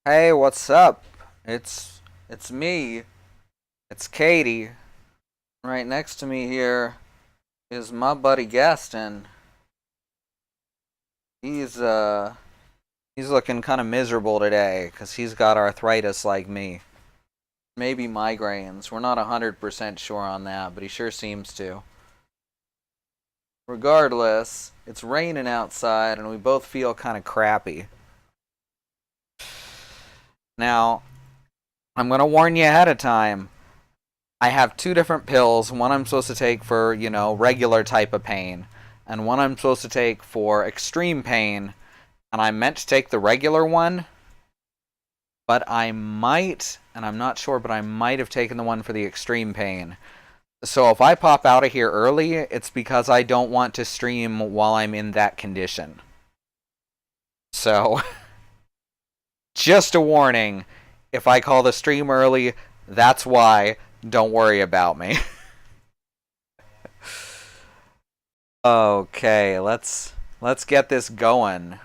Hey, what's up? It's me. It's Katie. Right next to me here is my buddy Gaston. He's uh he's looking kind of miserable today cuz he's got arthritis like me. Maybe migraines. We're not 100% sure on that, but he sure seems to. Regardless, it's raining outside and we both feel kind of crappy. Now, I'm going to warn you ahead of time. I have two different pills. One I'm supposed to take for, regular type of pain, and one I'm supposed to take for extreme pain. And I meant to take the regular one, but I might, and I'm not sure, but I might have taken the one for the extreme pain. So if I pop out of here early, it's because I don't want to stream while I'm in that condition. So, just a warning. If I call the stream early, that's why. Don't worry about me. Okay, let's get this going.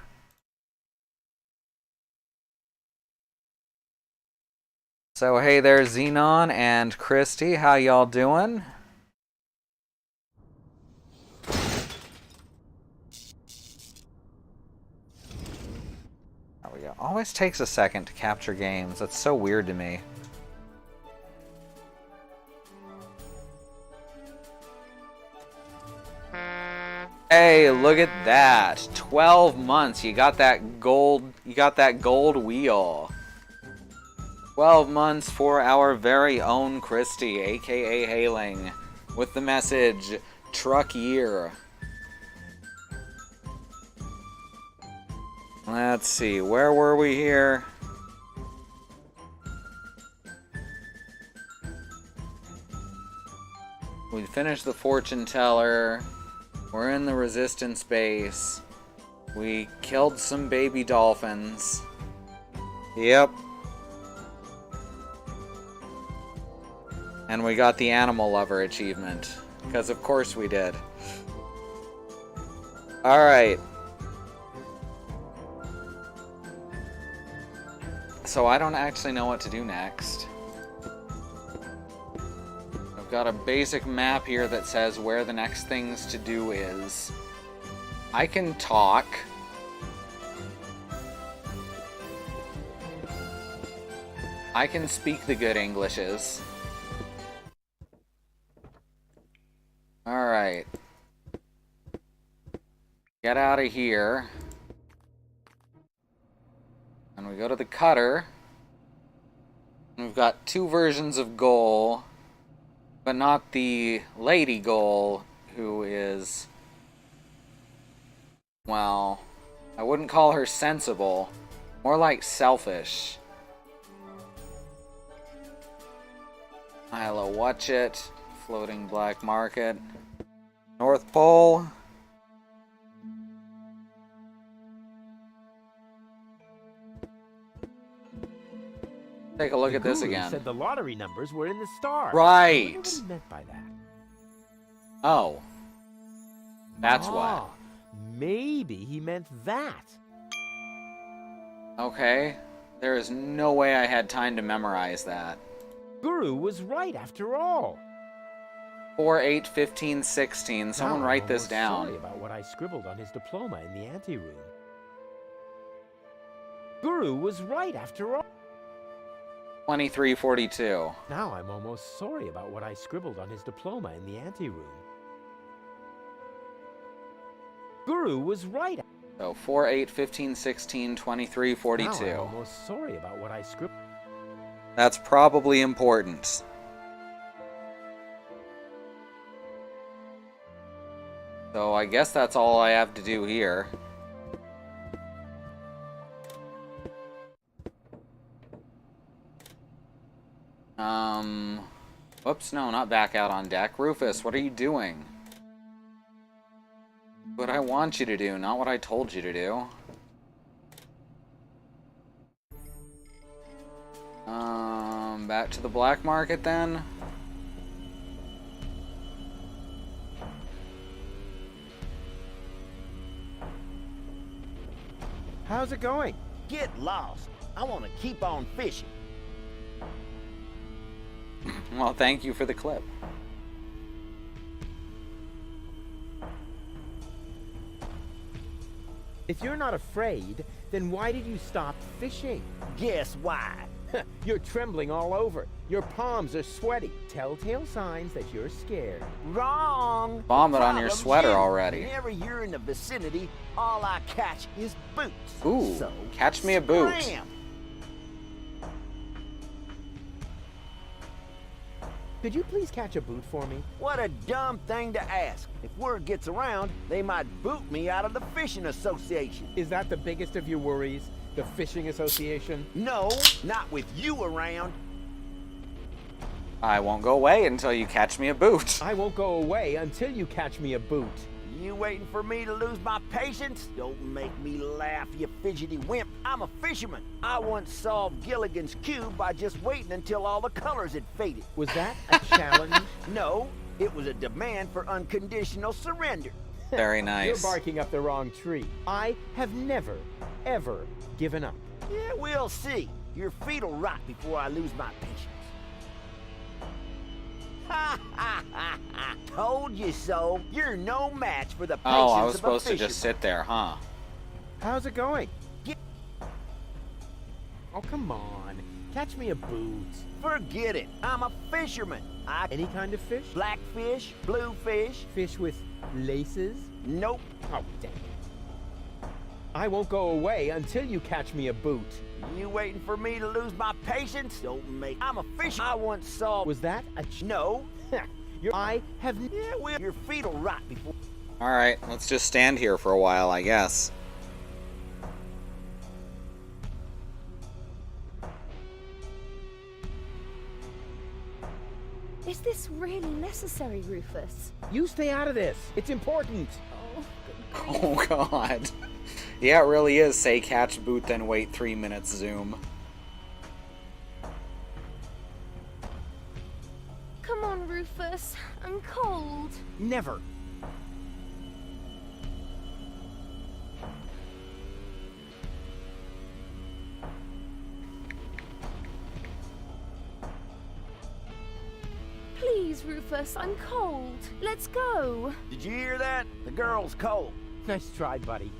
So hey there, Xenon and Christy, how y'all doing? There we go. Always takes a second to capture games. That's so weird to me. Hey, look at that. 12 months. You got that gold wheel. 12 months for our very own Christy, aka Hailing, with the message, truck year. Let's see, where were we here? We finished the fortune teller. We're in the resistance base. We killed some baby dolphins. Yep. And we got the animal lover achievement. Because of course we did. Alright. So I don't actually know what to do next. Got a basic map here that says where the next things to do is. I can talk. I can speak the good Englishes. Alright. Get out of here. And we go to the cutter. And we've got two versions of goal. But not the lady goal, who is, well, I wouldn't call her sensible, more like selfish. Isla Watchet, floating black market, North Pole. Take a look at this again. Said the lottery numbers were in the stars. Right. I wonder what he meant by that. Oh. That's what. Maybe he meant that. Okay. There is no way I had time to memorize that. Guru was right after all. 4, 8, 15, 16. Someone write this down. Sorry about what I scribbled on his diploma in the anteroom. Guru was right after all. 2342. Now I'm almost sorry about what I scribbled on his diploma in the anteroom. Guru was right. So 4, 8, 15, 16, 23, 42. Now I'm almost sorry about what I scribbled. That's probably important. So I guess that's all I have to do here. Whoops, no, not back out on deck. Rufus, what are you doing? What I want you to do, not what I told you to do. Back to the black market then. How's it going? Get lost. I want to keep on fishing. Well, thank you for the clip. If you're not afraid, then why did you stop fishing? Guess why? You're trembling all over. Your palms are sweaty. Telltale signs that you're scared. Wrong. Vomit on your Problem's sweater you. already. Whenever you're in the vicinity, all I catch is boots. Ooh, So, catch me a boot. scram. Could you please catch a boot for me? What a dumb thing to ask. If word gets around, they might boot me out of the fishing association. Is that the biggest of your worries? The fishing association? No, not with you around. I won't go away until you catch me a boot. I won't go away until you catch me a boot. You waiting for me to lose my patience? Don't make me laugh, you fidgety wimp. I'm a fisherman. I once solved Gilligan's Cube by just waiting until all the colors had faded. Was that a challenge? No, it was a demand for unconditional surrender. Very nice. You're barking up the wrong tree. I have never, ever given up. Yeah, we'll see. Your feet will rot before I lose my patience. Ha ha ha ha! Told you so. You're no match for the patience Oh, I was of a supposed to fisherman. just sit there, huh? How's it going? Get- Oh, come on. Catch me a boot. Forget it. I'm a fisherman. I Any kind of fish? blackfish, bluefish. Fish with laces? Nope. Oh, dang it. I won't go away until you catch me a boot. You waiting for me to lose my patience? Don't make. I'm a fisherman. I once saw. Was that a No. I have Yeah, well, your feet will rot before. Alright, let's just stand here for a while, I guess. Is this really necessary, Rufus? You stay out of this. It's important. Oh, good grief. Oh god. Yeah, it really is. Say catch boot, then wait 3 minutes zoom. Come on, Rufus. I'm cold. Never. Please, Rufus, I'm cold. Let's go. Did you hear that? The girl's cold. Nice try, buddy.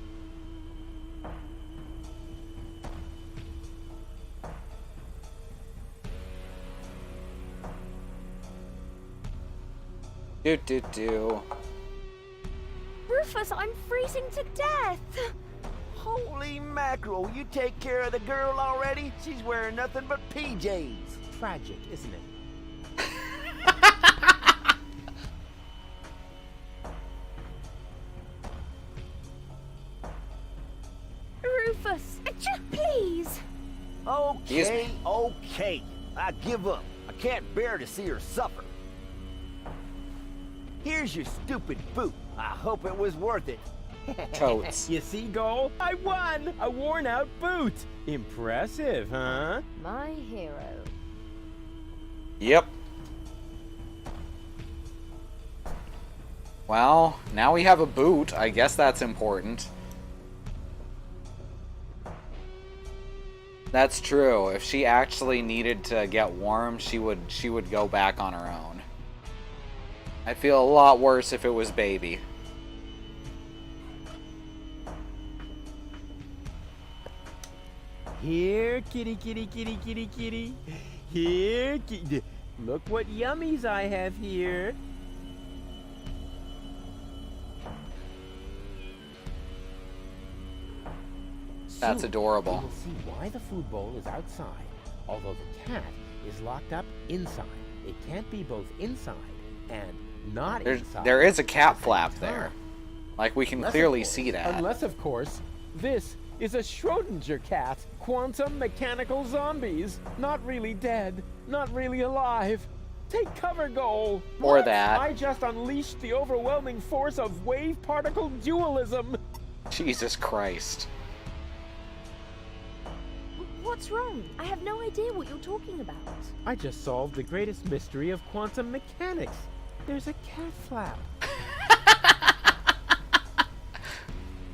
Do. Rufus, I'm freezing to death. Holy mackerel! You take care of the girl already? She's wearing nothing but PJs. Tragic, isn't it? Rufus, please. Okay, okay. I give up. I can't bear to see her suffer. Here's your stupid boot. I hope it was worth it. Totes. You see, Goal? I won! A worn-out boot! Impressive, huh? My hero. Yep. Well, now we have a boot. I guess that's important. That's true. If she actually needed to get warm, she would go back on her own. I'd feel a lot worse if it was baby. Here, kitty, kitty, kitty, kitty, kitty. Here, kitty. Look what yummies I have here. That's Soon, adorable. We will see why the food bowl is outside, although the cat is locked up inside. It can't be both inside and not inside. There is a cat at the same flap time. there. Like, we can Unless, of clearly course- see that. Unless, of course, this is a Schrodinger cat. Quantum mechanical zombies. Not really dead. Not really alive. Take cover, Goal. Or What? that. I just unleashed the overwhelming force of wave-particle dualism. Jesus Christ. What's wrong? I have no idea what you're talking about. I just solved the greatest mystery of quantum mechanics. There's a cat flap.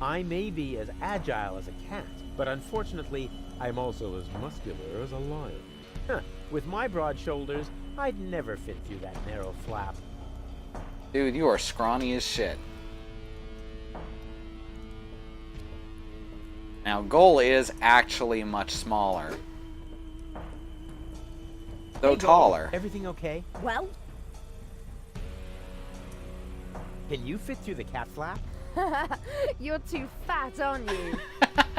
I may be as agile as a cat, But unfortunately, I'm also as muscular as a lion. Huh. With my broad shoulders, I'd never fit through that narrow flap. Dude, you are scrawny as shit. Now, Goal is actually much smaller. Though Hey, Goal, taller. Everything okay? Well, Can you fit through the cat flap? you're too fat, aren't you?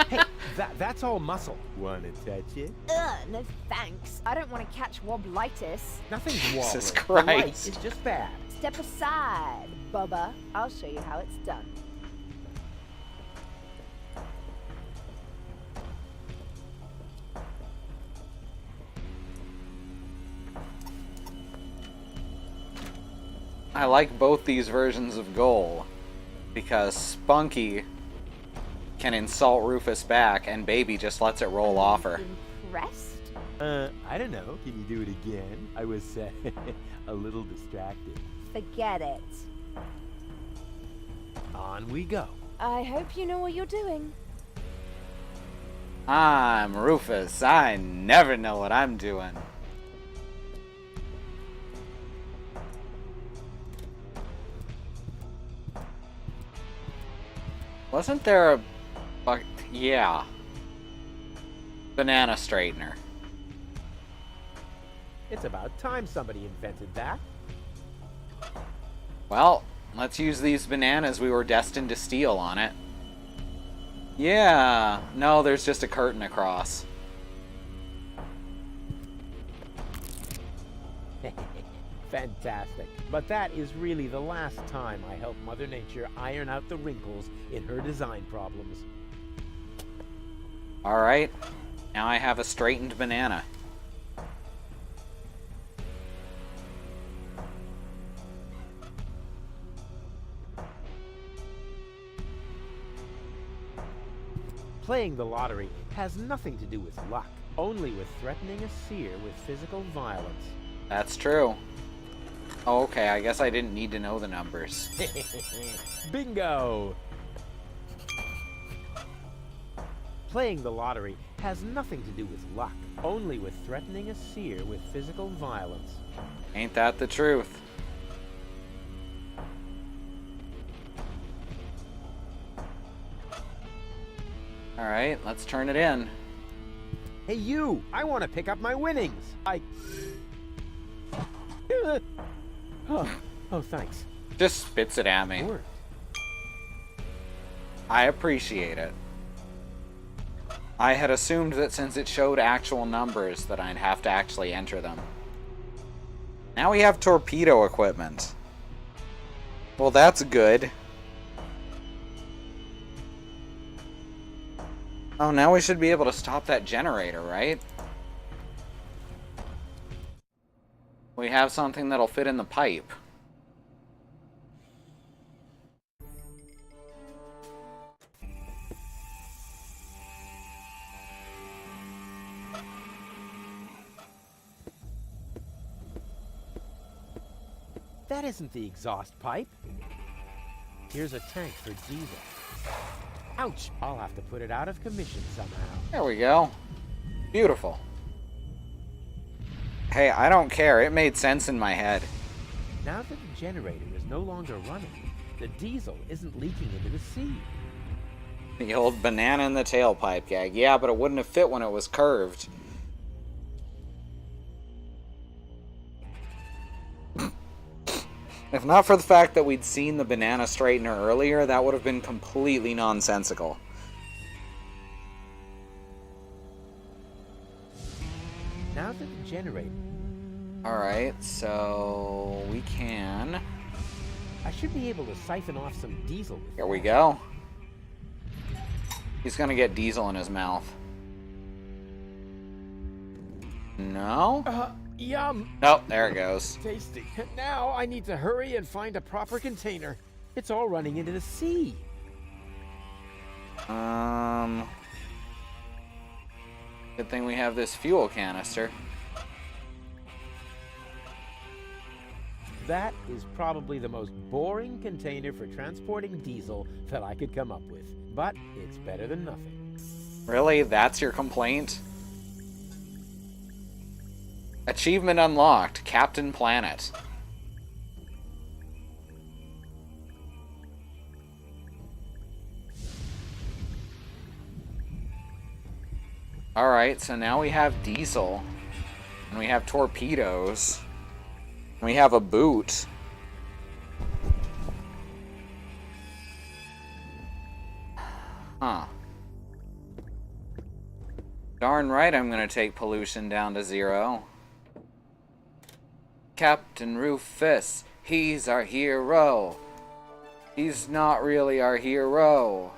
Hey, that's all muscle. Wanna touch it? Ugh, no thanks. I don't want to catch wobbleitis. Nothing's Jesus wobbling. The light Christ. is just bad. Step aside, Bubba. I'll show you how it's done. I like both these versions of Goal because Spunky can insult Rufus back and Baby just lets it roll off her. Impressed? I don't know. Can you do it again? I was a little distracted. Forget it. On we go. I hope you know what you're doing. I'm Rufus. I never know what I'm doing. Wasn't there a... yeah. Banana straightener. It's about time somebody invented that. Well, let's use these bananas we were destined to steal on it. Yeah. No, there's just a curtain across. Fantastic. But that is really the last time I help Mother Nature iron out the wrinkles in her design problems. Alright. Now I have a straightened banana. Playing the lottery has nothing to do with luck, only with threatening a seer with physical violence. That's true. Oh, okay, I guess I didn't need to know the numbers. Bingo! Playing the lottery has nothing to do with luck, only with threatening a seer with physical violence. Ain't that the truth? Alright, let's turn it in. Hey you! I want to pick up my winnings! Oh, thanks. Just spits it at me. Worked. I appreciate it. I had assumed that since it showed actual numbers that I'd have to actually enter them. Now we have torpedo equipment. Well, that's good. Oh, now we should be able to stop that generator, right? We have something that'll fit in the pipe. That isn't the exhaust pipe. Here's a tank for diesel. Ouch! I'll have to put it out of commission somehow. There we go. Beautiful. Hey, I don't care. It made sense in my head. Now that the generator is no longer running, the diesel isn't leaking into the sea. The old banana in the tailpipe gag. Yeah, but it wouldn't have fit when it was curved. If not for the fact that we'd seen the banana straightener earlier, that would have been completely nonsensical. Now that the generator... Alright, so we can... I should be able to siphon off some diesel with Here we that. go. He's gonna get diesel in his mouth. No? Yum! Nope, there it goes. Tasty. Now I need to hurry and find a proper container. It's all running into the sea. Good thing we have this fuel canister. That is probably the most boring container for transporting diesel that I could come up with. But it's better than nothing. Really? That's your complaint? Achievement unlocked. Captain Planet. Alright, so now we have diesel. And we have torpedoes. And we have a boot. Huh. Darn right I'm gonna take pollution down to 0. Captain Rufus, he's our hero. He's not really our hero.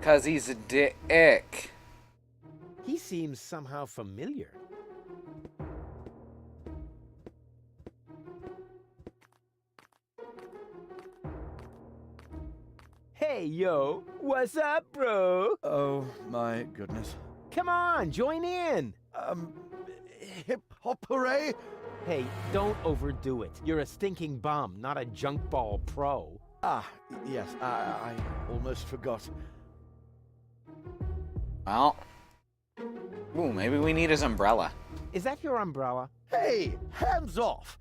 'Cause he's a dick. He seems somehow familiar. Hey, yo, what's up, bro? Oh, my goodness. Come on, join in. Hip-hop hooray? Hey, don't overdo it. You're a stinking bum, not a junk ball pro. Ah, yes, I almost forgot. Well. Ooh, maybe we need his umbrella. Is that your umbrella? Hey, hands off!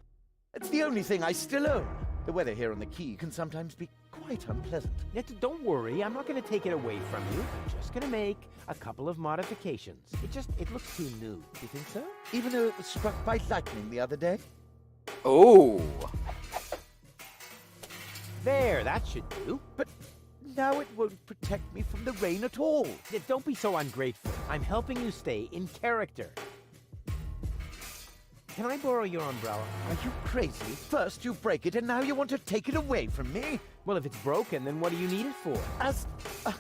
It's the only thing I still own. The weather here on the quay can sometimes be quite unpleasant. Don't worry, I'm not going to take it away from you. I'm just going to make a couple of modifications. It looks too new. You think so? Even though it was struck by lightning the other day? Ooh. There, that should do. But now it won't protect me from the rain at all. Don't be so ungrateful. I'm helping you stay in character. Can I borrow your umbrella? Are you crazy? First you break it and now you want to take it away from me? Well, if it's broken, then what do you need it for? As a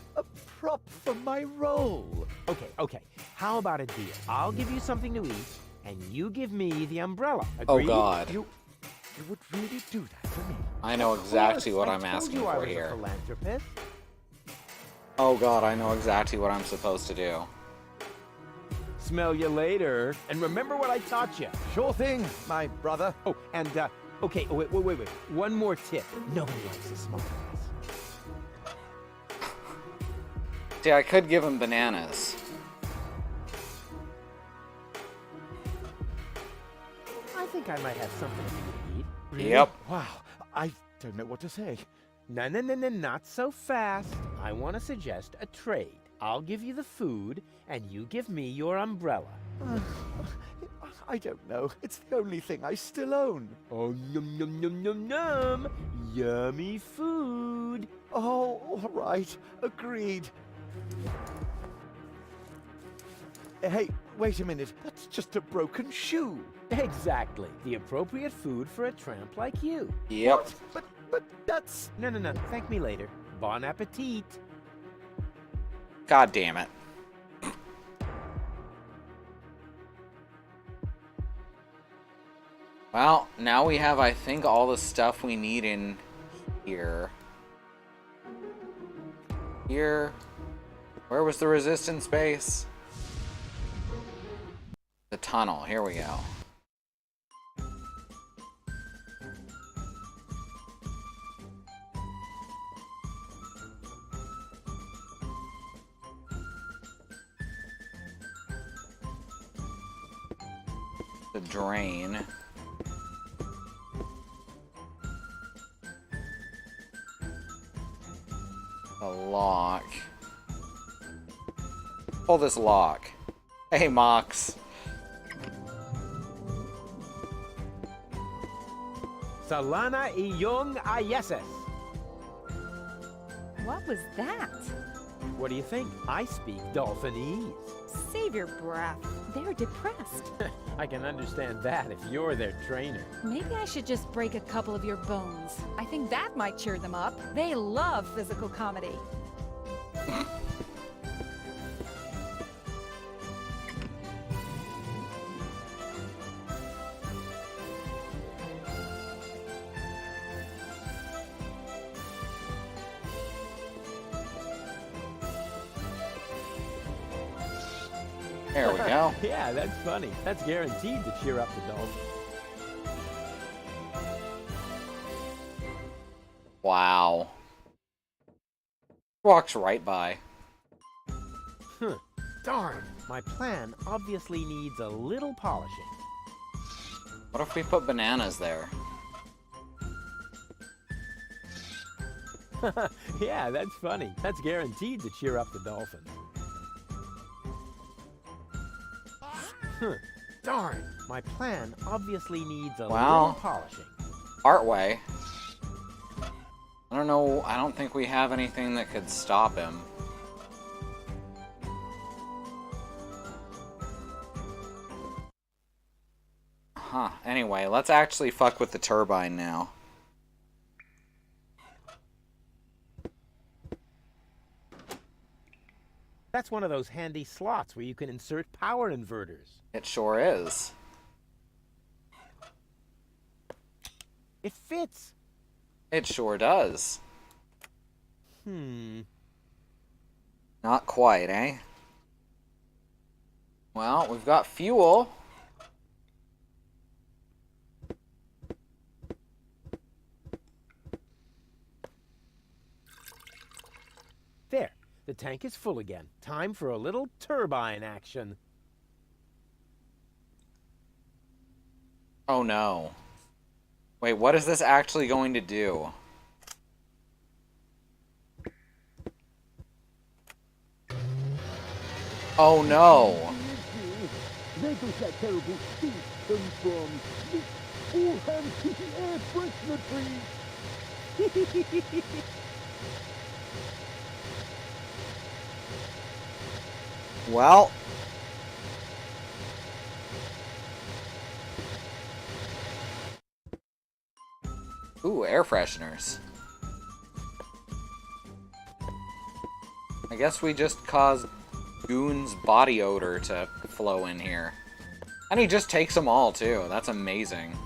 prop for my role. Okay. How about a deal? I'll give you something to eat, and you give me the umbrella. Oh Agreed? god. You would really do that for me? I know exactly what I I'm told asking you I for was here. A philanthropist. Oh god, I know exactly what I'm supposed to do. Smell you later. And remember what I taught you. Sure thing, my brother. Oh, and, okay, wait. One more tip. Nobody likes a small ass. See, I could give him bananas. I think I might have something for you to eat. Really? Yep. Wow, I don't know what to say. No, not so fast. I want to suggest a trade. I'll give you the food, and you give me your umbrella. I don't know. It's the only thing I still own. Oh, yum. Yummy food. Oh, all right. Agreed. Hey, wait a minute. That's just a broken shoe. Exactly. The appropriate food for a tramp like you. Yep. What? But that's... No. Thank me later. Bon appetit. God damn it. Well, now we have, I think, all the stuff we need in here. Here. Where was the resistance base? The tunnel. Here we go. The drain. The lock. Pull this lock. Hey, Mox. Salana iyong ayeses. What was that? What do you think? I speak Dolphinese. Save your breath. They're depressed. I can understand that if you're their trainer. Maybe I should just break a couple of your bones. I think that might cheer them up. They love physical comedy. There we go. Yeah, that's funny. That's guaranteed to cheer up the dolphins. Wow. Walks right by. Darn, my plan obviously needs a little polishing. What if we put bananas there? Yeah, that's funny. That's guaranteed to cheer up the dolphins. Darn, my plan obviously needs a little polishing. Artway. I don't know, I don't think we have anything that could stop him. Huh, anyway, let's actually fuck with the turbine now. That's one of those handy slots where you can insert power inverters. It sure is. It fits. It sure does. Hmm. Not quite, eh? Well, we've got fuel. There. The tank is full again. Time for a little turbine action. Oh no. Wait, what is this actually going to do? Oh no. Where does that terrible stink come from? All hands to the air freshener, please. Well. Ooh, air fresheners. I guess we just caused Goon's body odor to flow in here. And he just takes them all, too. That's amazing.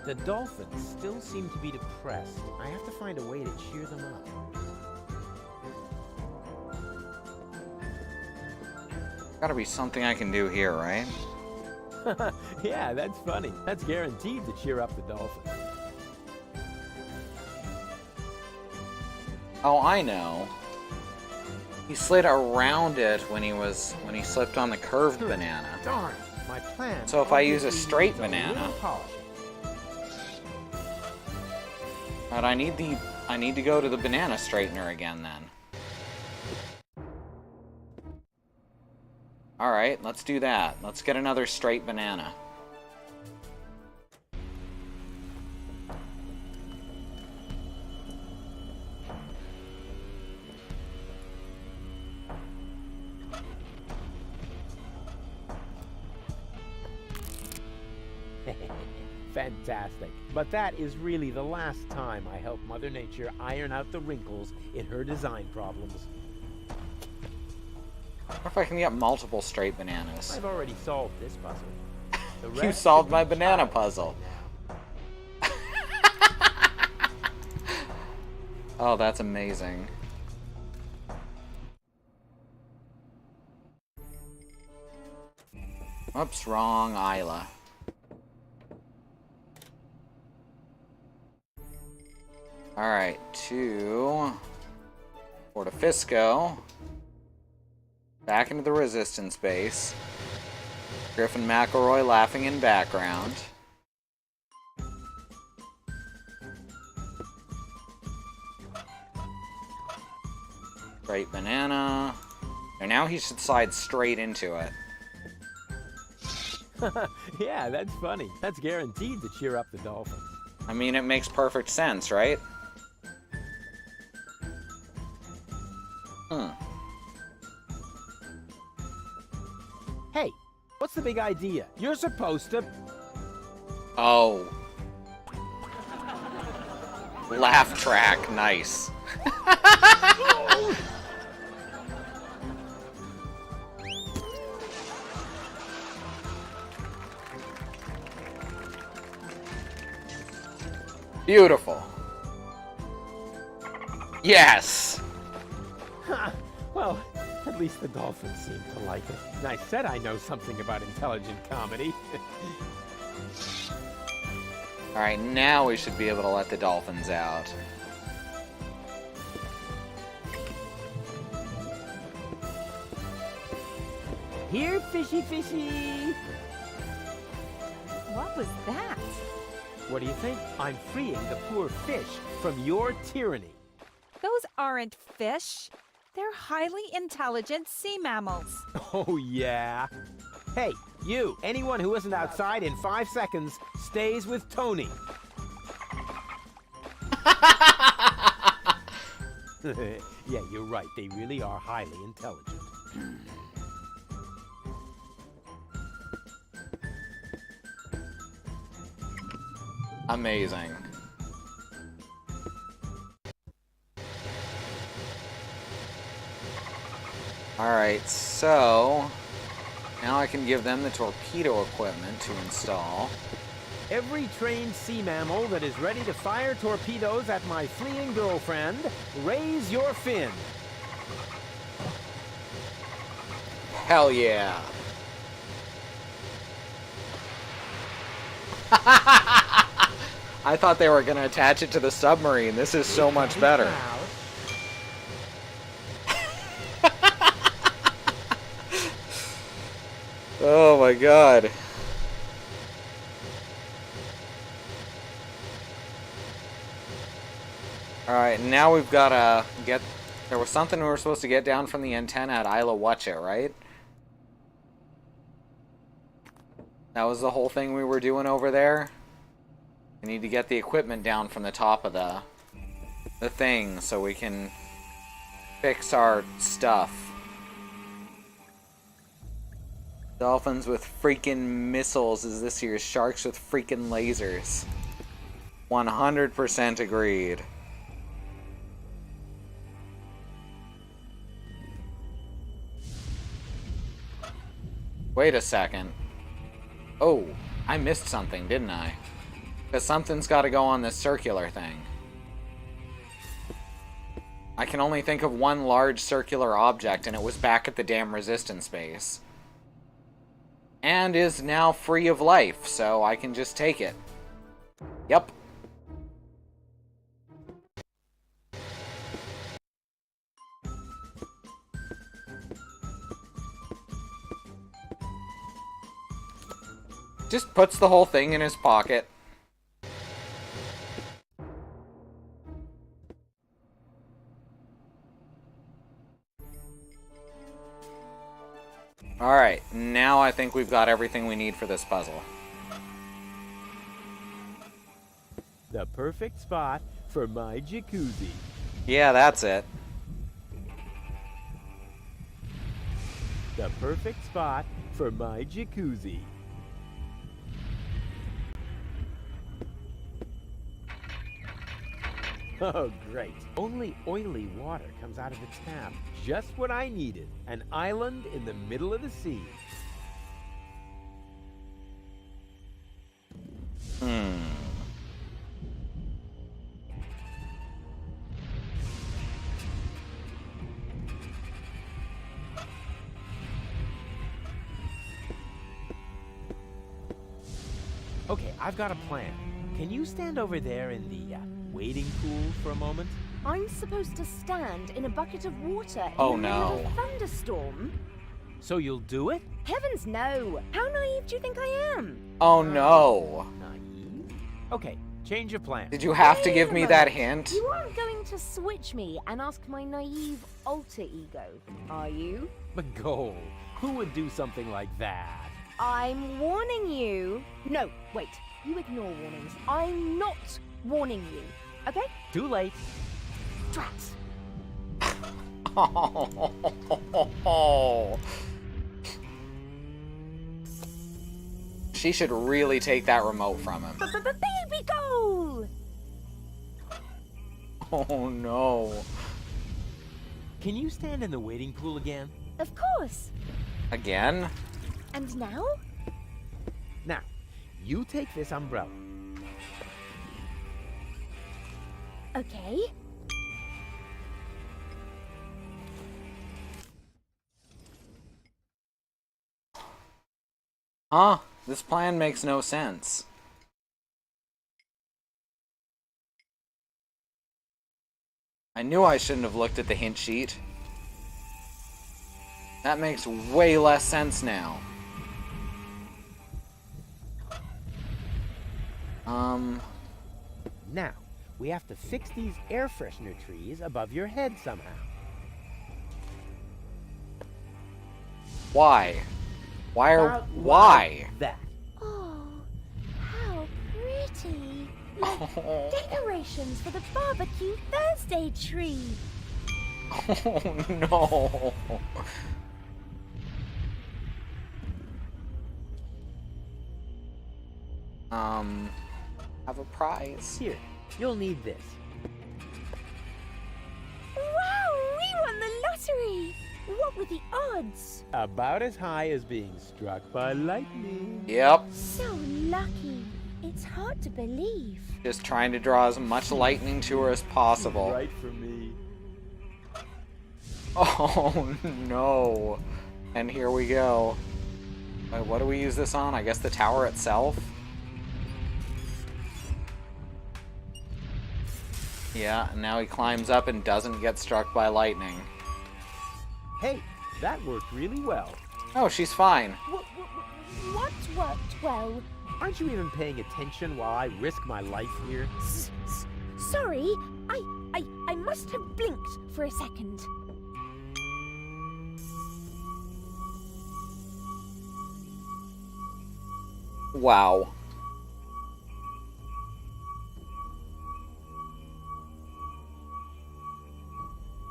The dolphins still seem to be depressed. I have to find a way to cheer them up. Gotta be something I can do here, right? Yeah, that's funny. That's guaranteed to cheer up the dolphins. Oh, I know. He slid around it when he slipped on the curved banana. Darn, my plan. So if I use a obviously straight needs a banana. little polishing. But I need to go to the banana straightener again then. Alright, let's do that. Let's get another straight banana. Fantastic. But that is really the last time I help Mother Nature iron out the wrinkles in her design problems. What if I can get multiple straight bananas? I've already solved this puzzle. The You rest solved should my be banana child's puzzle. play Oh, that's amazing. Oops, wrong Isla. Alright, to Fortifisco. Back into the resistance base. Griffin McElroy laughing in background. Straight banana. And now he should slide straight into it. now. Yeah, that's funny. That's guaranteed to cheer up the dolphins. I mean, it makes perfect sense, right? Hey, what's the big idea? You're supposed to... Oh. Laugh track, nice. Beautiful. Yes! Ha! Well, at least the dolphins seem to like it. And I said I know something about intelligent comedy. Alright, now we should be able to let the dolphins out. Here, fishy fishy! What was that? What do you think? I'm freeing the poor fish from your tyranny. Those aren't fish. They're highly intelligent sea mammals. Oh, yeah? Hey, you! Anyone who isn't outside in 5 seconds stays with Tony. Yeah, you're right. They really are highly intelligent. Amazing. Alright, so now I can give them the torpedo equipment to install. Every trained sea mammal that is ready to fire torpedoes at my fleeing girlfriend, raise your fin. Hell yeah. I thought they were going to attach it to the submarine. This is so much better. Oh my god. Alright, now we've got to get... There was something we were supposed to get down from the antenna at Isla Watchit, right? That was the whole thing we were doing over there? We need to get the equipment down from the top of the thing so we can fix our stuff. Dolphins with freaking missiles is this year's sharks with freaking lasers. 100% agreed. Wait a second. Oh, I missed something, didn't I? Because something's got to go on this circular thing. I can only think of one large circular object, and it was back at the damn resistance base. And is now free of life, so I can just take it. Yep. Just puts the whole thing in his pocket. Alright, now I think we've got everything we need for this puzzle. The perfect spot for my jacuzzi. Yeah, that's it. The perfect spot for my jacuzzi. Oh, great. Only oily water comes out of the tap. Just what I needed. An island in the middle of the sea. Okay, I've got a plan. Can you stand over there in the wading pool for a moment? I'm supposed to stand in a bucket of water Oh, in the middle of no. a thunderstorm? So you'll do it? Heavens no! How naive do you think I am? Oh no. Naive? Okay, change your plan. Did you have to Wait give a me that moment. hint? You aren't going to switch me and ask my naive alter ego, are you? McGoal, who would do something like that? I'm warning you. No, wait. You ignore warnings. I'm not warning you. Okay? Too late. Drat. She should really take that remote from him. Baby goal! Oh no. Can you stand in the wading pool again? Of course. Again? And now? Now, you take this umbrella. Okay. Huh? This plan makes no sense. I knew I shouldn't have looked at the hint sheet. That makes way less sense now. Now, we have to fix these air freshener trees above your head somehow. Why? About Why? like that. Oh, how pretty. Like decorations for the barbecue Thursday tree. Oh no. Have a prize. Here, you'll need this. Wow, we won the lottery. What were the odds? About as high as being struck by lightning. Yep. So lucky. It's hard to believe. Just trying to draw as much lightning to her as possible. Right for me. Oh no. And here we go. Wait, what do we use this on? I guess the tower itself? Yeah, and now he climbs up and doesn't get struck by lightning. Hey, that worked really well. Oh, she's fine. What worked well? Aren't you even paying attention while I risk my life here? Sorry, I must have blinked for a second. Wow.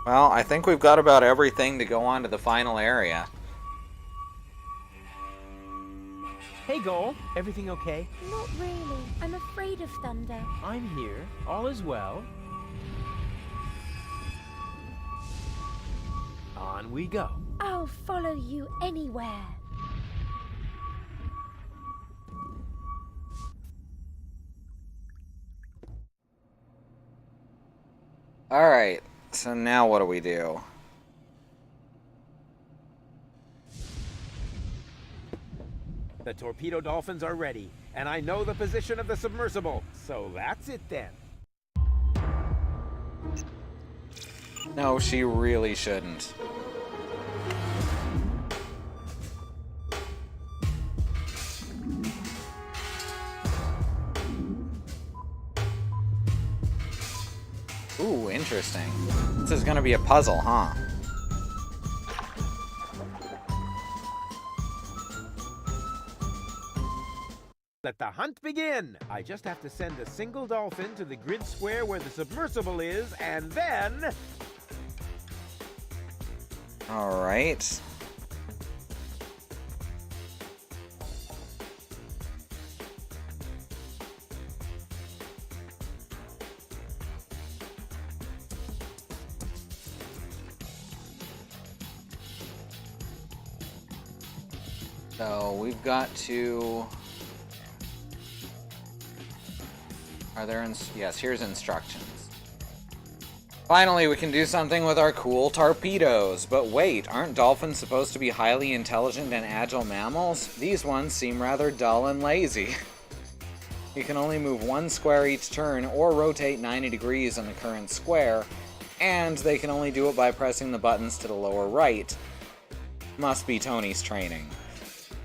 Well, I think we've got about everything to go on to the final area. Hey, Goal, everything okay? Not really. I'm afraid of thunder. I'm here. All is well. On we go. I'll follow you anywhere. Alright, so now what do we do? The torpedo dolphins are ready, and I know the position of the submersible, so that's it then. No, she really shouldn't. Ooh, interesting. This is gonna be a puzzle, huh? Let the hunt begin! I just have to send a single dolphin to the grid square where the submersible is, and then... Alright. So we've got to... Are there yes, here's instructions. Finally, we can do something with our cool torpedoes. But wait, aren't dolphins supposed to be highly intelligent and agile mammals? These ones seem rather dull and lazy. You can only move one square each turn or rotate 90 degrees on the current square, and they can only do it by pressing the buttons to the lower right. Must be Tony's training.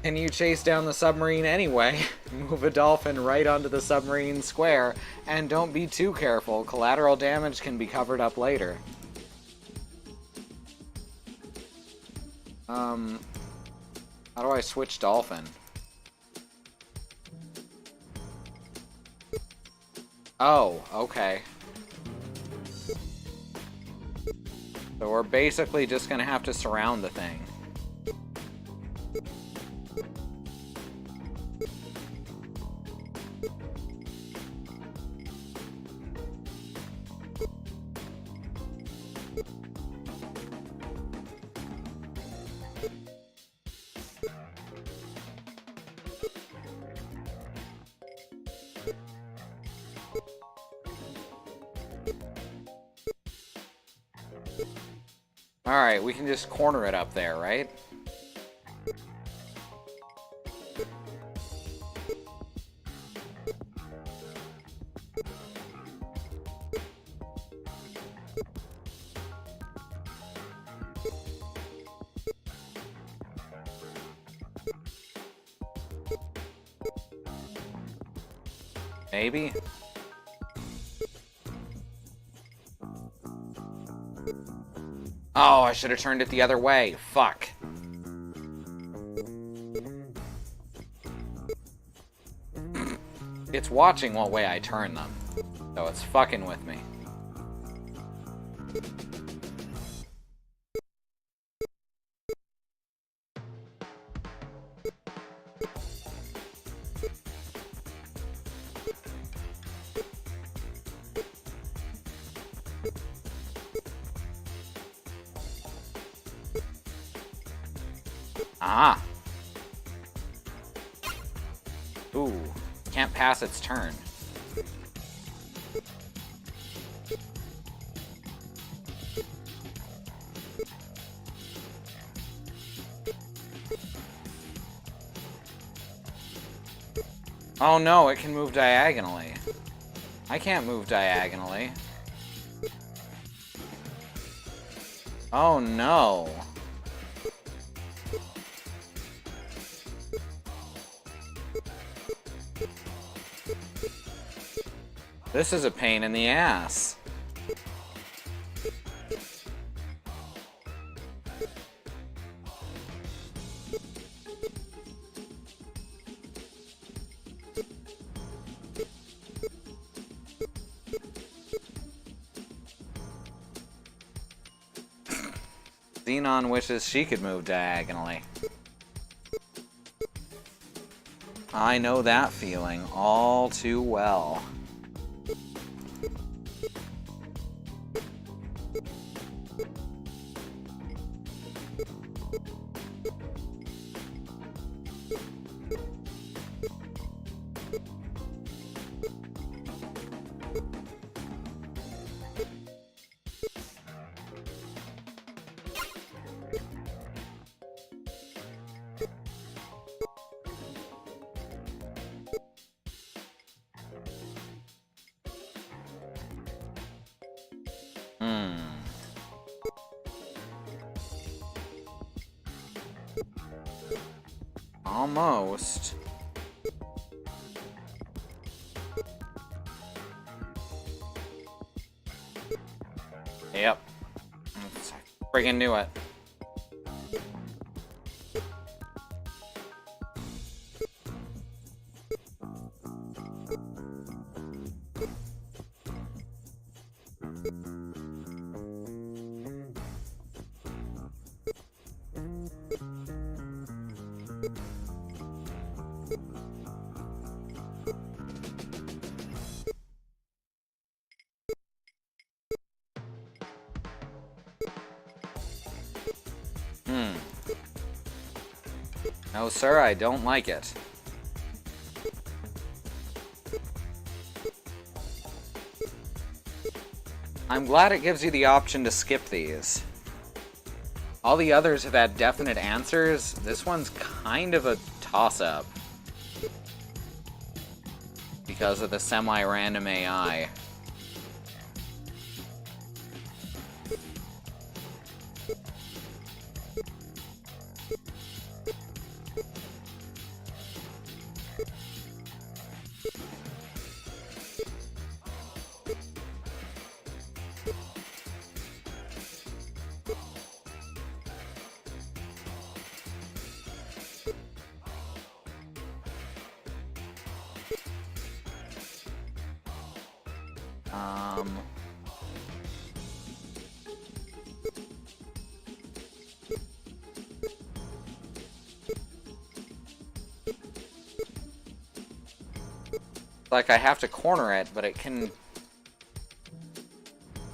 Can you chase down the submarine anyway? Move a dolphin right onto the submarine square, and don't be too careful. Collateral damage can be covered up later. How do I switch dolphin? Oh, okay. So we're basically just gonna have to surround the thing. Alright, we can just corner it up there, right? Maybe? Oh, I should have turned it the other way. Fuck. It's watching what way I turn them. So it's fucking with me. Ah. Ooh. Can't pass its turn. Oh no, it can move diagonally. I can't move diagonally. Oh no. This is a pain in the ass. Xenon wishes she could move diagonally. I know that feeling all too well. Almost. Yep. I friggin' knew it. No, sir, I don't like it. I'm glad it gives you the option to skip these. All the others have had definite answers. This one's kind of a toss-up. Because of the semi-random AI. Like, I have to corner it, but it can...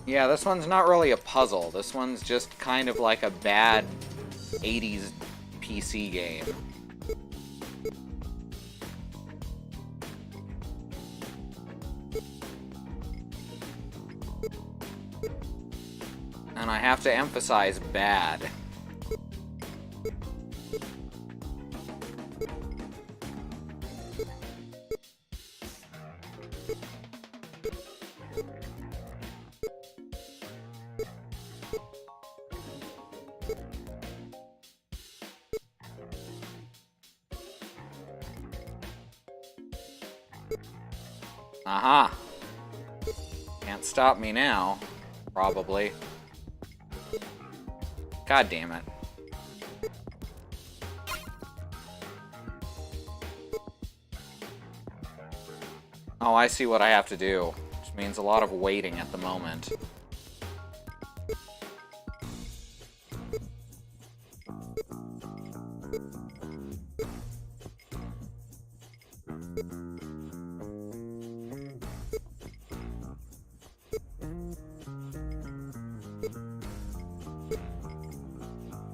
Yeah, this one's not really a puzzle. This one's just kind of like a bad 80s PC game. And I have to emphasize bad. Aha! Can't stop me now. Probably. God damn it. Oh, I see what I have to do. Which means a lot of waiting at the moment.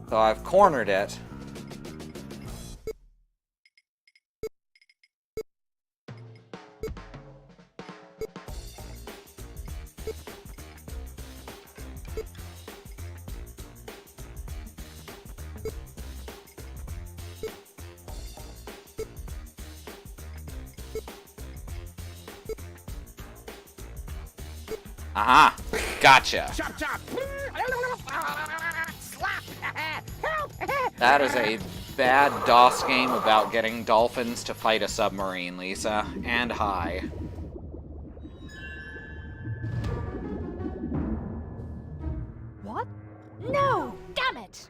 So I've cornered it. Aha! Gotcha! Chop chop! Slap! Help! That is a bad DOS game about getting dolphins to fight a submarine, Lisa. And hi. What? No! Damn it!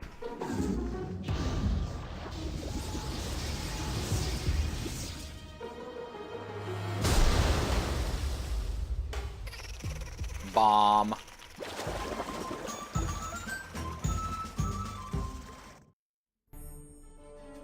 Bomb.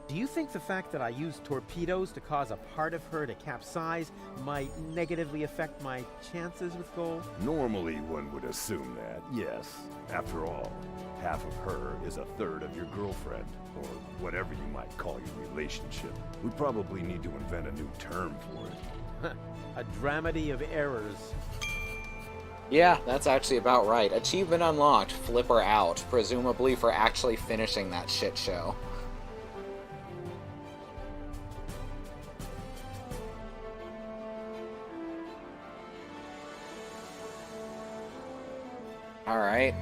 Do you think the fact that I used torpedoes to cause a part of her to capsize might negatively affect my chances with gold? Normally, one would assume that, yes. After all, half of her is a third of your girlfriend, or whatever you might call your relationship. We probably need to invent a new term for it. A dramedy of errors. Yeah, that's actually about right. Achievement unlocked, Flipper out, presumably for actually finishing that shit show. Alright.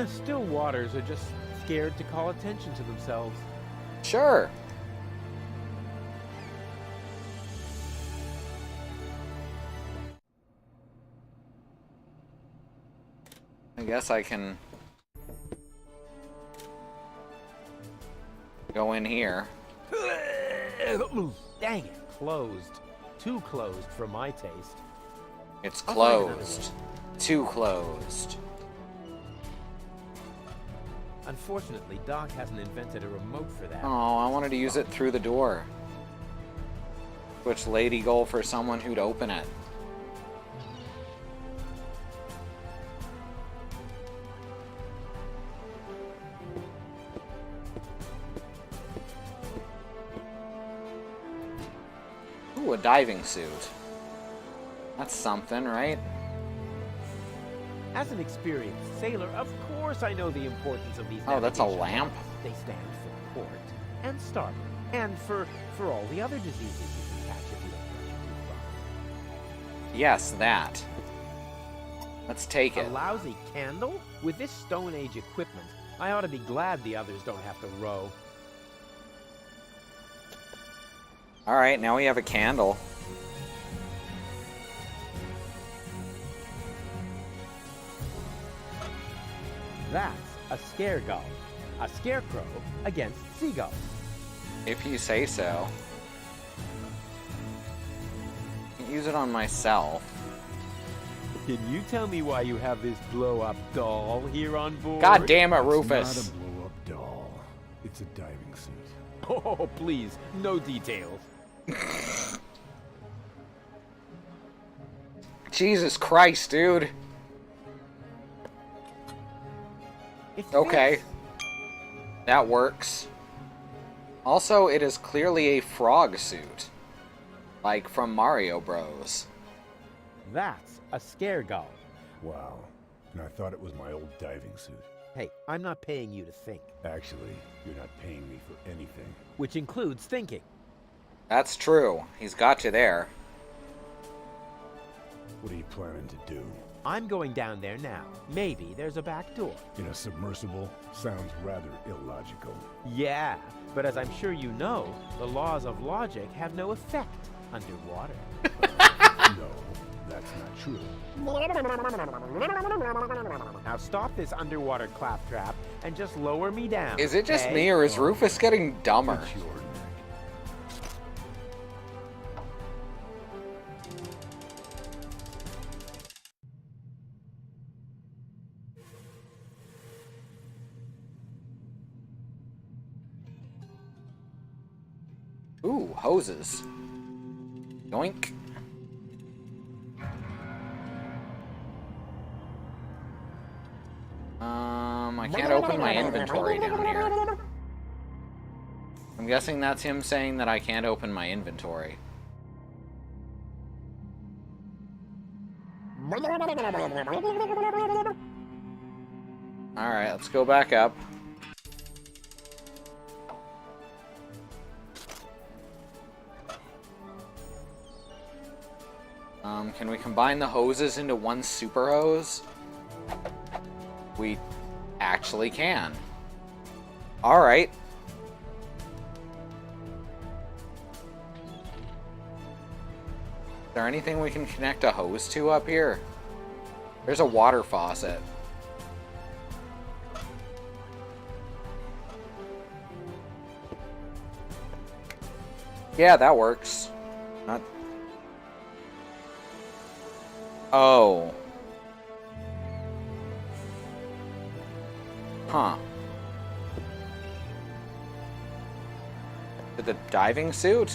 Still waters are just scared to call attention to themselves. Sure. I guess I can go in here. Dang it. Closed. Too closed for my taste. It's I'll find another closed. Too closed. Unfortunately, Doc hasn't invented a remote for that. Oh, I wanted to use it through the door. Switch Lady Goal for someone who'd open it. Ooh, a diving suit. That's something, right? As an experienced sailor, of course I know the importance of these. Oh, that's a navigation lamp? marks. They stand for port and starboard, and for all the other diseases you can catch if you don't brush your teeth. Yes, that. Let's take A it. lousy candle? With this Stone Age equipment, I ought to be glad the others don't have to row. Alright, now we have a candle. That's a scare gull. A scarecrow against seagulls. If you say so. Can't use it on myself. Can you tell me why you have this blow-up doll here on board? God damn it, It's Rufus. not a blow-up doll. It's a diving suit. Oh, please, no details. Jesus Christ, dude. It Okay. fits. That works. Also, it is clearly a frog suit. Like from Mario Bros. That's a scare gull. Wow. And I thought it was my old diving suit. Hey, I'm not paying you to think, Actually, you're not paying me for anything. which includes thinking. That's true. He's got you there. What are you planning to do? I'm going down there now. Maybe there's a back door. In a submersible? Sounds rather illogical. Yeah, but as I'm sure you know, the laws of logic have no effect underwater. No, that's not true. Now stop this underwater claptrap and just lower me down. Is it just okay? me, or is Rufus getting dumber? It's your neck. Ooh, hoses. Yoink. I can't open my inventory down here. I'm guessing that's him saying that I can't open my inventory. Alright, let's go back up. Can we combine the hoses into one super hose? We actually can. Alright. Is there anything we can connect a hose to up here? There's a water faucet. Yeah, that works. Not... Oh. Huh. The diving suit?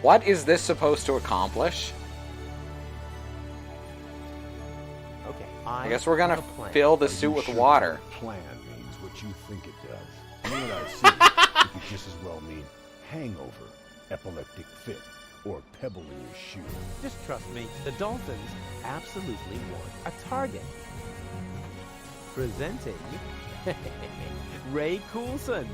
What is this supposed to accomplish? Okay, I guess we're gonna have a plan. fill the Are suit you with sure water. that plan means what you think it does? From what I've seen, it could just as well mean hangover, epileptic fit, or pebble in your shoe. Just trust me, the Dolphins absolutely want a target. Presenting Ray Coulson,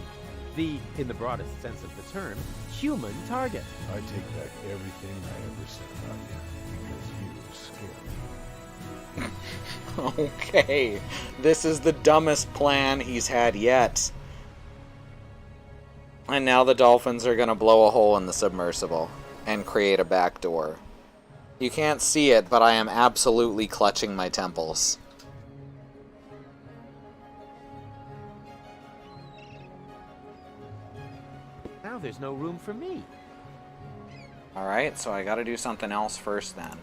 the, in the broadest sense of the term, human target. I take back everything I ever said about you, because you scare me. Okay, this is the dumbest plan he's had yet. And now the Dolphins are gonna blow a hole in the submersible and create a back door. You can't see it, but I am absolutely clutching my temples. Now there's no room for me. Alright, so I gotta do something else first then.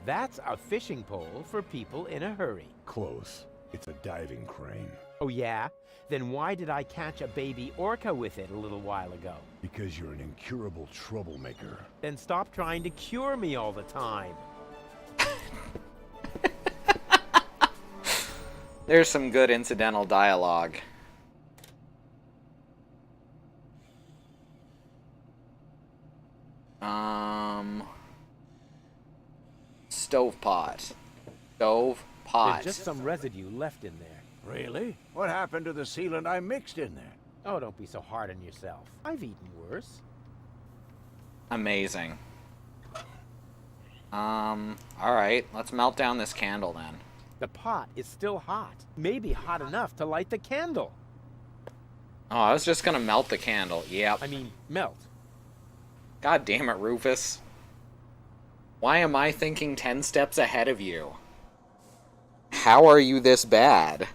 That's a fishing pole for people in a hurry. Close. It's a diving crane. Oh yeah? Then why did I catch a baby orca with it a little while ago? Because you're an incurable troublemaker. Then stop trying to cure me all the time. There's some good incidental dialogue. Stovepot. Stovepot. There's just some residue left in there. Really? What happened to the sealant I mixed in there? Oh, don't be so hard on yourself. I've eaten worse. Amazing. Alright, let's melt down this candle then. The pot is still hot. Maybe hot enough to light the candle. Oh, I was just gonna melt the candle. Yep. I mean, melt. God damn it, Rufus. Why am I thinking 10 steps ahead of you? How are you this bad?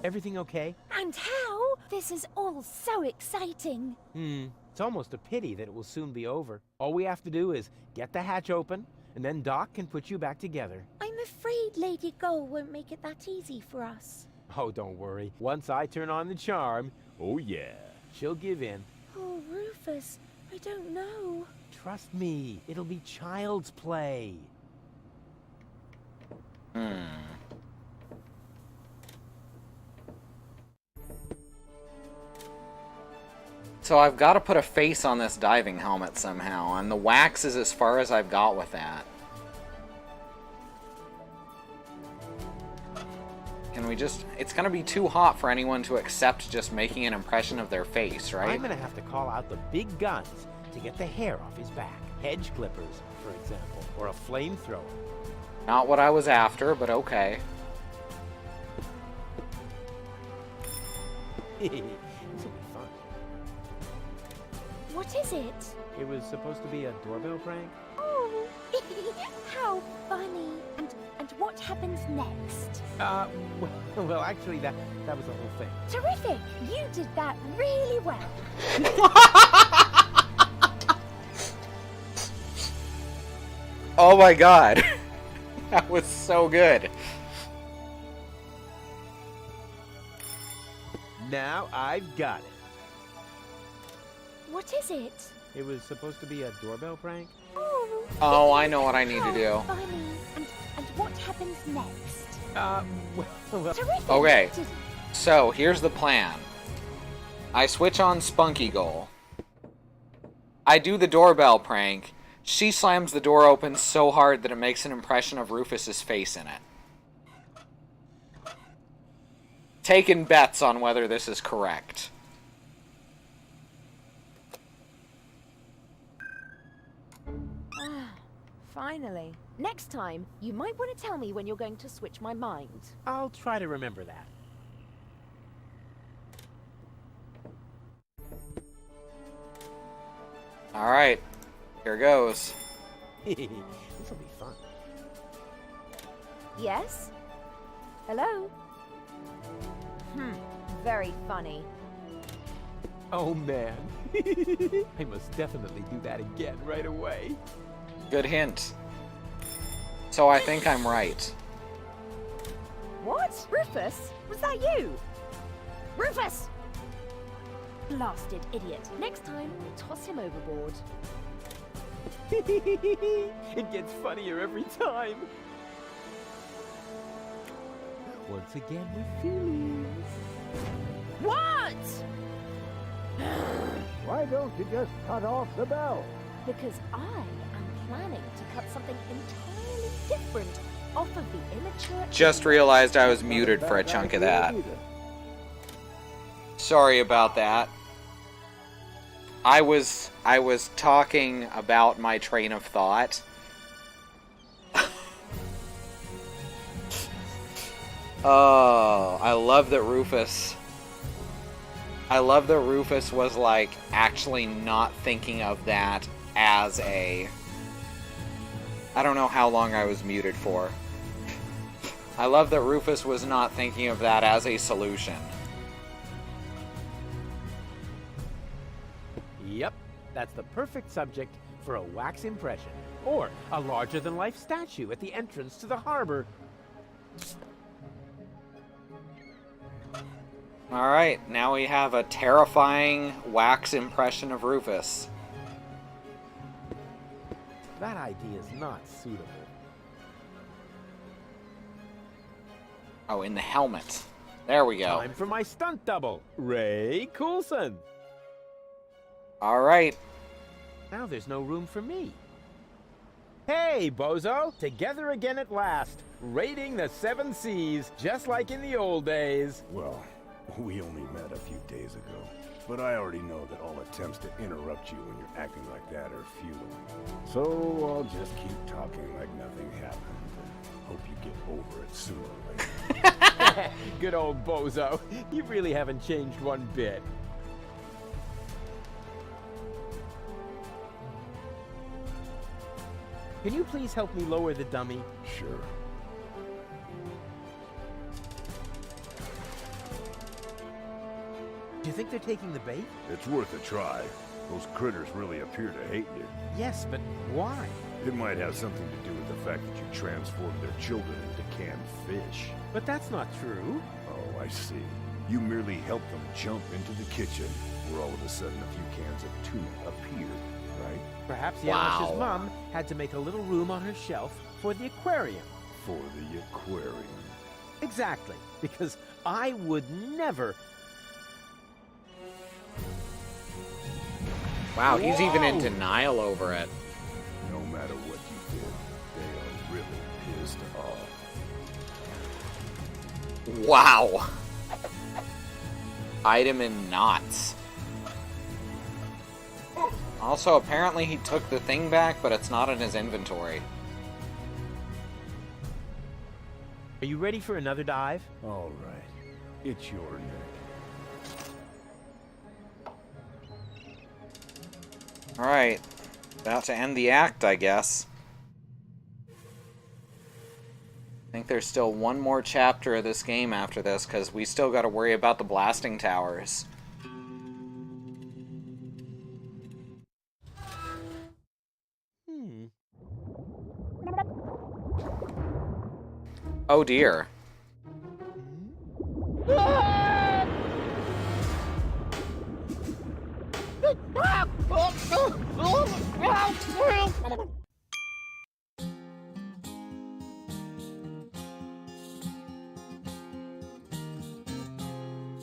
Everything okay? And how? This is all so exciting. It's almost a pity that it will soon be over. All we have to do is get the hatch open, and then Doc can put you back together. I'm afraid Lady Gull won't make it that easy for us. Oh, don't worry. Once I turn on the charm, oh yeah, she'll give in. Oh, Rufus, I don't know. Trust me, it'll be child's play. So I've got to put a face on this diving helmet somehow, and the wax is as far as I've got with that. Can we just... It's going to be too hot for anyone to accept just making an impression of their face, right? I'm gonna have to call out the big guns to get the hair off his back. Hedge clippers, for example, or a flamethrower. Not what I was after, but okay. This will be fun. What is it? It was supposed to be a doorbell prank? Oh, how funny. And what happens next? Well, actually, that was the whole thing. Terrific! You did that really well. Oh my god. That was so good. Now I've got it. What is it? It was supposed to be a doorbell prank? Oh, I know what I need to how do. Funny. And what happens next? Well, Terrific! Okay. Did- So, here's the plan. I switch on Spunky Goal. I do the doorbell prank. She slams the door open so hard that it makes an impression of Rufus's face in it. Taking bets on whether this is correct. Finally. Next time, you might want to tell me when you're going to switch my mind. I'll try to remember that. Alright, here goes. This will be fun. Yes? Hello? Very funny. Oh man. I must definitely do that again right away. Good hint. So I think I'm right. What? Rufus? Was that you? Rufus! Blasted idiot. Next time, we'll toss him overboard. It gets funnier every time. Once again with feelings. What? Why don't you just cut off the bell? Because I am planning to cut something entirely different off of the immature... Just realized I was muted for a chunk of that. Sorry about that. I was talking about my train of thought. Oh, I love that Rufus was like actually not thinking of that as a... I don't know how long I was muted for. I love that Rufus was not thinking of that as a solution. Yep, that's the perfect subject for a wax impression. Or a larger-than-life statue at the entrance to the harbor. Alright, now we have a terrifying wax impression of Rufus. That idea is not suitable. Oh, in the helmet. There we go. Time for my stunt double, Ray Coulson. Alright. Now there's no room for me. Hey, bozo! Together again at last. Raiding the 7 seas, just like in the old days. Well, we only met a few days ago, but I already know that all attempts to interrupt you when you're acting like that are futile. So I'll just keep talking like nothing happened, and hope you get over it sooner or later. Good old bozo. You really haven't changed one bit. Can you please help me lower the dummy? Sure. Do you think they're taking the bait? It's worth a try. Those critters really appear to hate you. Yes, but why? It might have something to do with the fact that you transformed their children into canned fish. But that's not true. Oh, I see. You merely helped them jump into the kitchen, where all of a sudden a few cans of tuna appeared, right? Perhaps Wow. Yamash's mom had to make a little room on her shelf for the aquarium. For the aquarium. Exactly, because I would never... Wow, he's even in Whoa. denial over it. No matter what you did, they are really pissed off. Wow. Item in knots. Also, apparently he took the thing back, but it's not in his inventory. Are you ready for another dive? All right, it's your name. Alright. About to end the act, I guess. I think there's still one more chapter of this game after this, because we still got to worry about the blasting towers. Oh dear.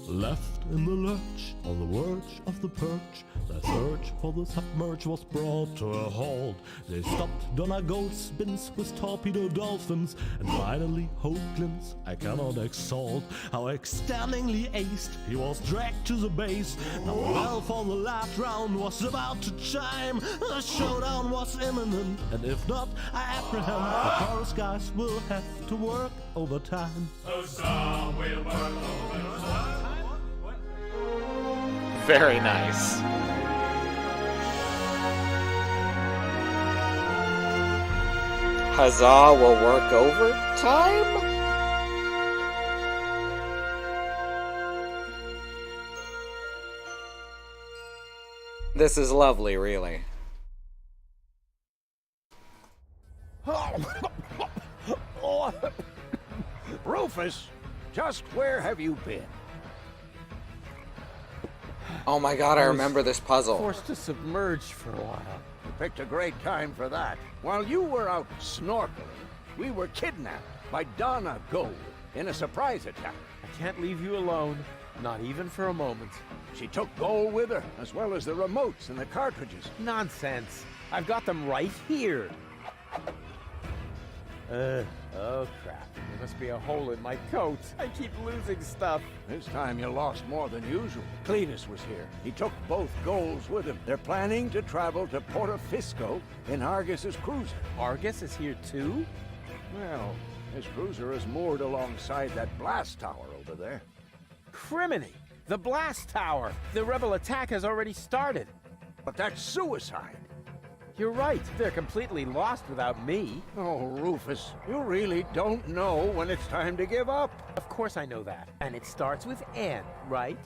Left in the lurch, on the verge of the perch, their search for the submerge was brought to a halt. They stopped Donna Goldspins with torpedo dolphins, and finally Hoaglands I cannot exalt. How extendingly aced he was dragged to the base. Now the bell for the last round was about to chime. The showdown was imminent, and if not, I apprehend the chorus guys will have to work overtime. Very nice. Huzzah will work overtime? This is lovely, really. Rufus, just where have you been? Oh my god, I remember this puzzle. Forced to submerge for a while. You picked a great time for that. While you were out snorkeling, we were kidnapped by Donna Gold in a surprise attack. I can't leave you alone, not even for a moment. She took Gold with her, as well as the remotes and the cartridges. Nonsense. I've got them right here. Oh crap. There must be a hole in my coat. I keep losing stuff. This time you lost more than usual. Cletus was here. He took both Golds with him. They're planning to travel to Porto Fisco in Argus's cruiser. Argus is here too? Well, his cruiser is moored alongside that blast tower over there. Criminy! The blast tower! The rebel attack has already started. But that's suicide. You're right. They're completely lost without me. Oh, Rufus, you really don't know when it's time to give up. Of course I know that. And it starts with N, right?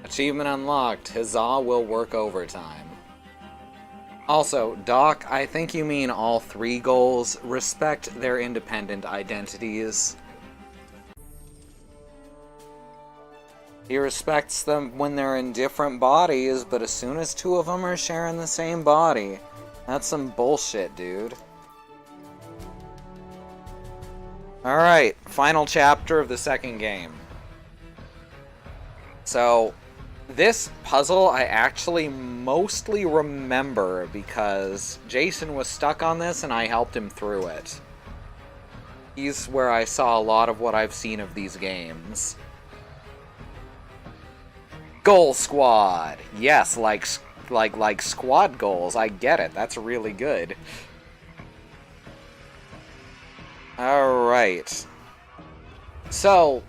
Achievement unlocked. Huzzah will work overtime. Also, Doc, I think you mean all 3 goals. Respect their independent identities. He respects them when they're in different bodies, but as soon as 2 of them are sharing the same body, that's some bullshit, dude. Alright, final chapter of the second game. So, this puzzle I actually mostly remember because Jason was stuck on this and I helped him through it. He's where I saw a lot of what I've seen of these games. Goal squad! Yes, like squad goals. I get it. That's really good. Alright. So,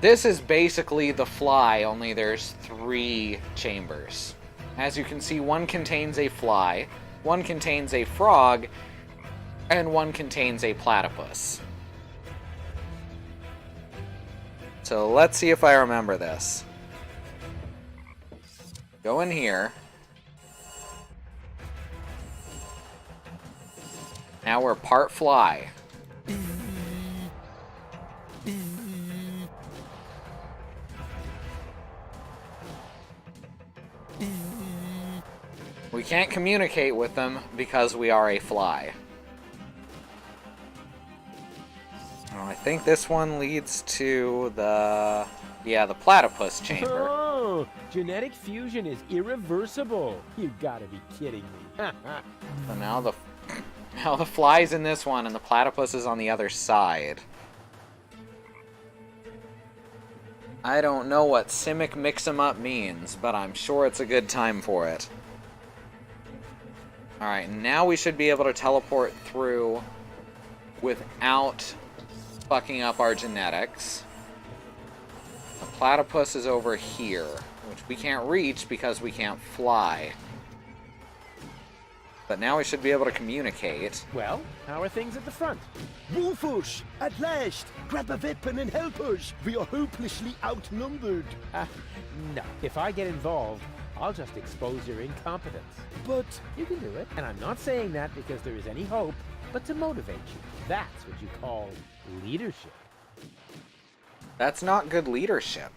this is basically The Fly, only there's 3 chambers. As you can see, one contains a fly, one contains a frog, and one contains a platypus. So let's see if I remember this. Go in here. Now we're part fly. We can't communicate with them because we are a fly. Oh, I think this one leads to the... yeah, the platypus chamber. Oh, genetic fusion is irreversible. You gotta be kidding me. So now the fly's in this one, and the platypus is on the other side. I don't know what Simic Mix-em-up means, but I'm sure it's a good time for it. Alright, now we should be able to teleport through without fucking up our genetics. The platypus is over here, which we can't reach because we can't fly. But now we should be able to communicate. Well, how are things at the front? Wolfush! At last! Grab a weapon and help us! We are hopelessly outnumbered. No. If I get involved, I'll just expose your incompetence. But You can do it. And I'm not saying that because there is any hope, but to motivate you. That's what you call leadership. That's not good leadership.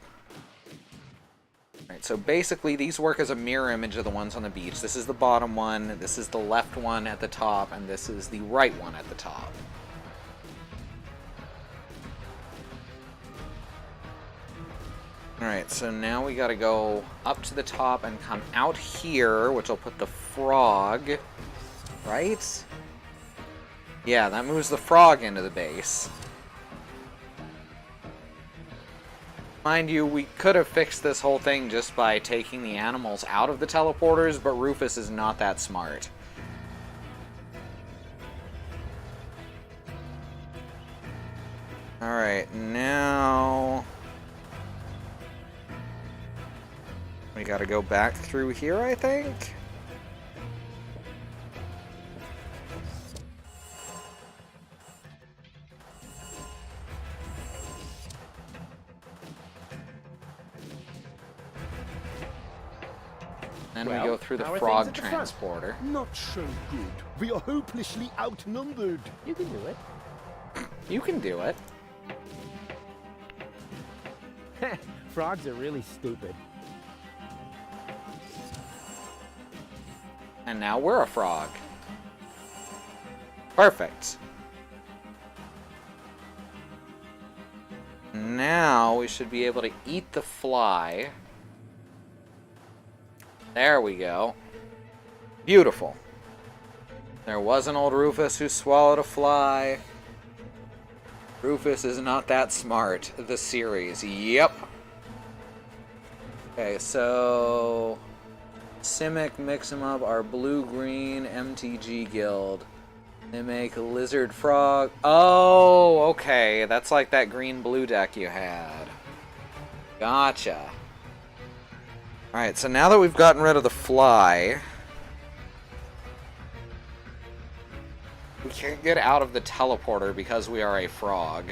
Alright, so basically these work as a mirror image of the ones on the beach. This is the bottom one, this is the left one at the top, and this is the right one at the top. Alright, so now we gotta go up to the top and come out here, which will put the frog, right? Yeah, that moves the frog into the base. Mind you, we could have fixed this whole thing just by taking the animals out of the teleporters, but Rufus is not that smart. Alright, now... we gotta go back through here, I think? Then Well, we go through the how are frog things at the front? transporter. not so good. We are hopelessly outnumbered. You can do it. You can do it. Frogs are really stupid. And now we're a frog. Perfect. Now we should be able to eat the fly. There we go. Beautiful. There was an old Rufus who swallowed a fly. Rufus is not that smart. The series. Yep. Okay, so... Simic Mix-em-up, our blue-green MTG guild. They make a lizard frog. Oh, okay. That's like that green-blue deck you had. Gotcha. Alright, so now that we've gotten rid of the fly... we can't get out of the teleporter because we are a frog.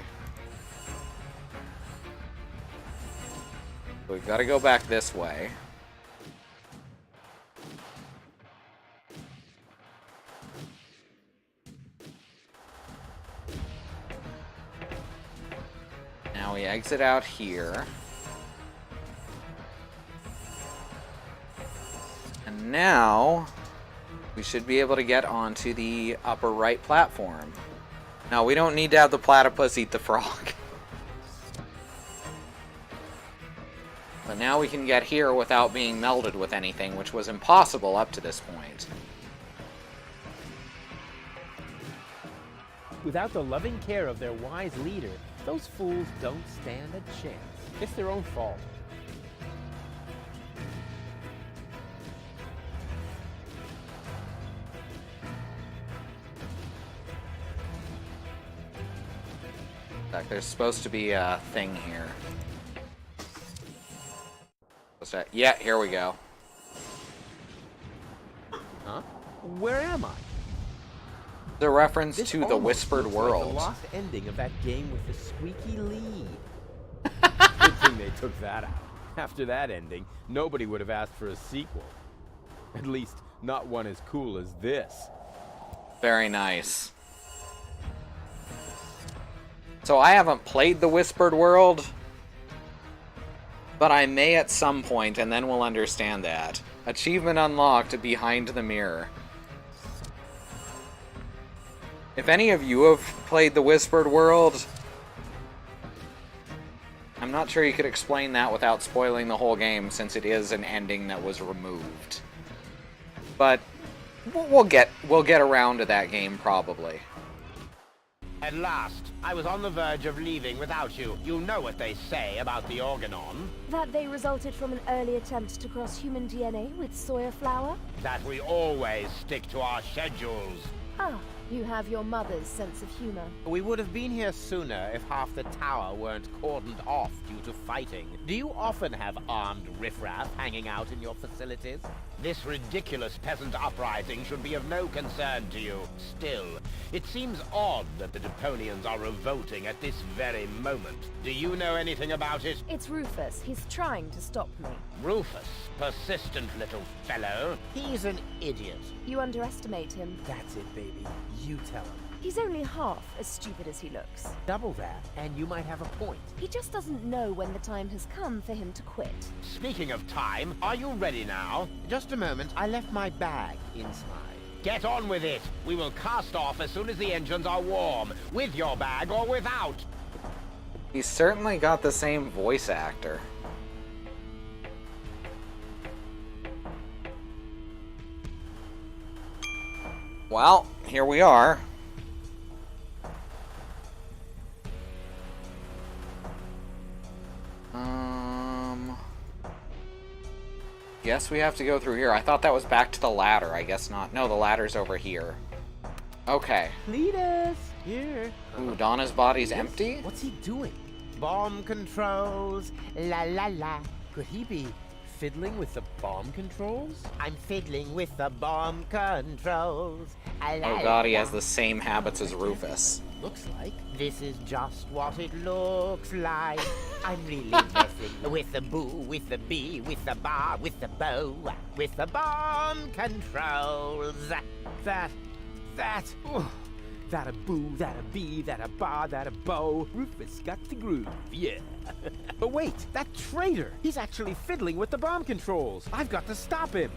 We've got to go back this way. Now we exit out here. And now we should be able to get onto the upper right platform. Now we don't need to have the platypus eat the frog. But now we can get here without being melded with anything, which was impossible up to this point. Without the loving care of their wise leader, those fools don't stand a chance. It's their own fault. In fact, there's supposed to be a thing here. What's that? Yeah, here we go. Huh? Where am I? The reference This to the almost Whispered looks like World. the lost ending of that game with the squeaky lead. Good thing they took that out. After that ending, nobody would have asked for a sequel. At least, not one as cool as this. Very nice. So I haven't played the Whispered World, but I may at some point, and then we'll understand that. Achievement unlocked behind the mirror. If any of you have played the Whispered World, I'm not sure you could explain that without spoiling the whole game, since it is an ending that was removed. But we'll get around to that game probably. At last, I was on the verge of leaving without you. You know what they say about the Organon. That they resulted from an early attempt to cross human DNA with soya flour? That we always stick to our schedules. Ah, you have your mother's sense of humor. We would have been here sooner if half the tower weren't cordoned off due to fighting. Do you often have armed riffraff hanging out in your facilities? This ridiculous peasant uprising should be of no concern to you. Still, it seems odd that the Deponians are revolting at this very moment. Do you know anything about it? It's Rufus. He's trying to stop me. Rufus, persistent little fellow. He's an idiot. You underestimate him. That's it, baby. You tell him. He's only half as stupid as he looks. Double that, and you might have a point. He just doesn't know when the time has come for him to quit. Speaking of time, are you ready now? Just a moment, I left my bag inside. Get on with it. We will cast off as soon as the engines are warm, with your bag or without. He's certainly got the same voice actor. Well, here we are. Guess we have to go through here. I thought that was back to the ladder. I guess not. No, the ladder's over here. Okay. Cletus! Here. Ooh, Donna's body's empty? What's he doing? Bomb controls, la la la. Could he be fiddling with the bomb controls? I'm fiddling with the bomb controls. Oh god, he has the same habits as Rufus. Looks like. This is just what it looks like. I'm really messing with the boo, with the bee, with the bar, with the bow, with the bomb controls. That a boo, that a bee, that a bar, that a bow. Rufus got the groove, yeah. But wait, that traitor! He's actually fiddling with the bomb controls. I've got to stop him.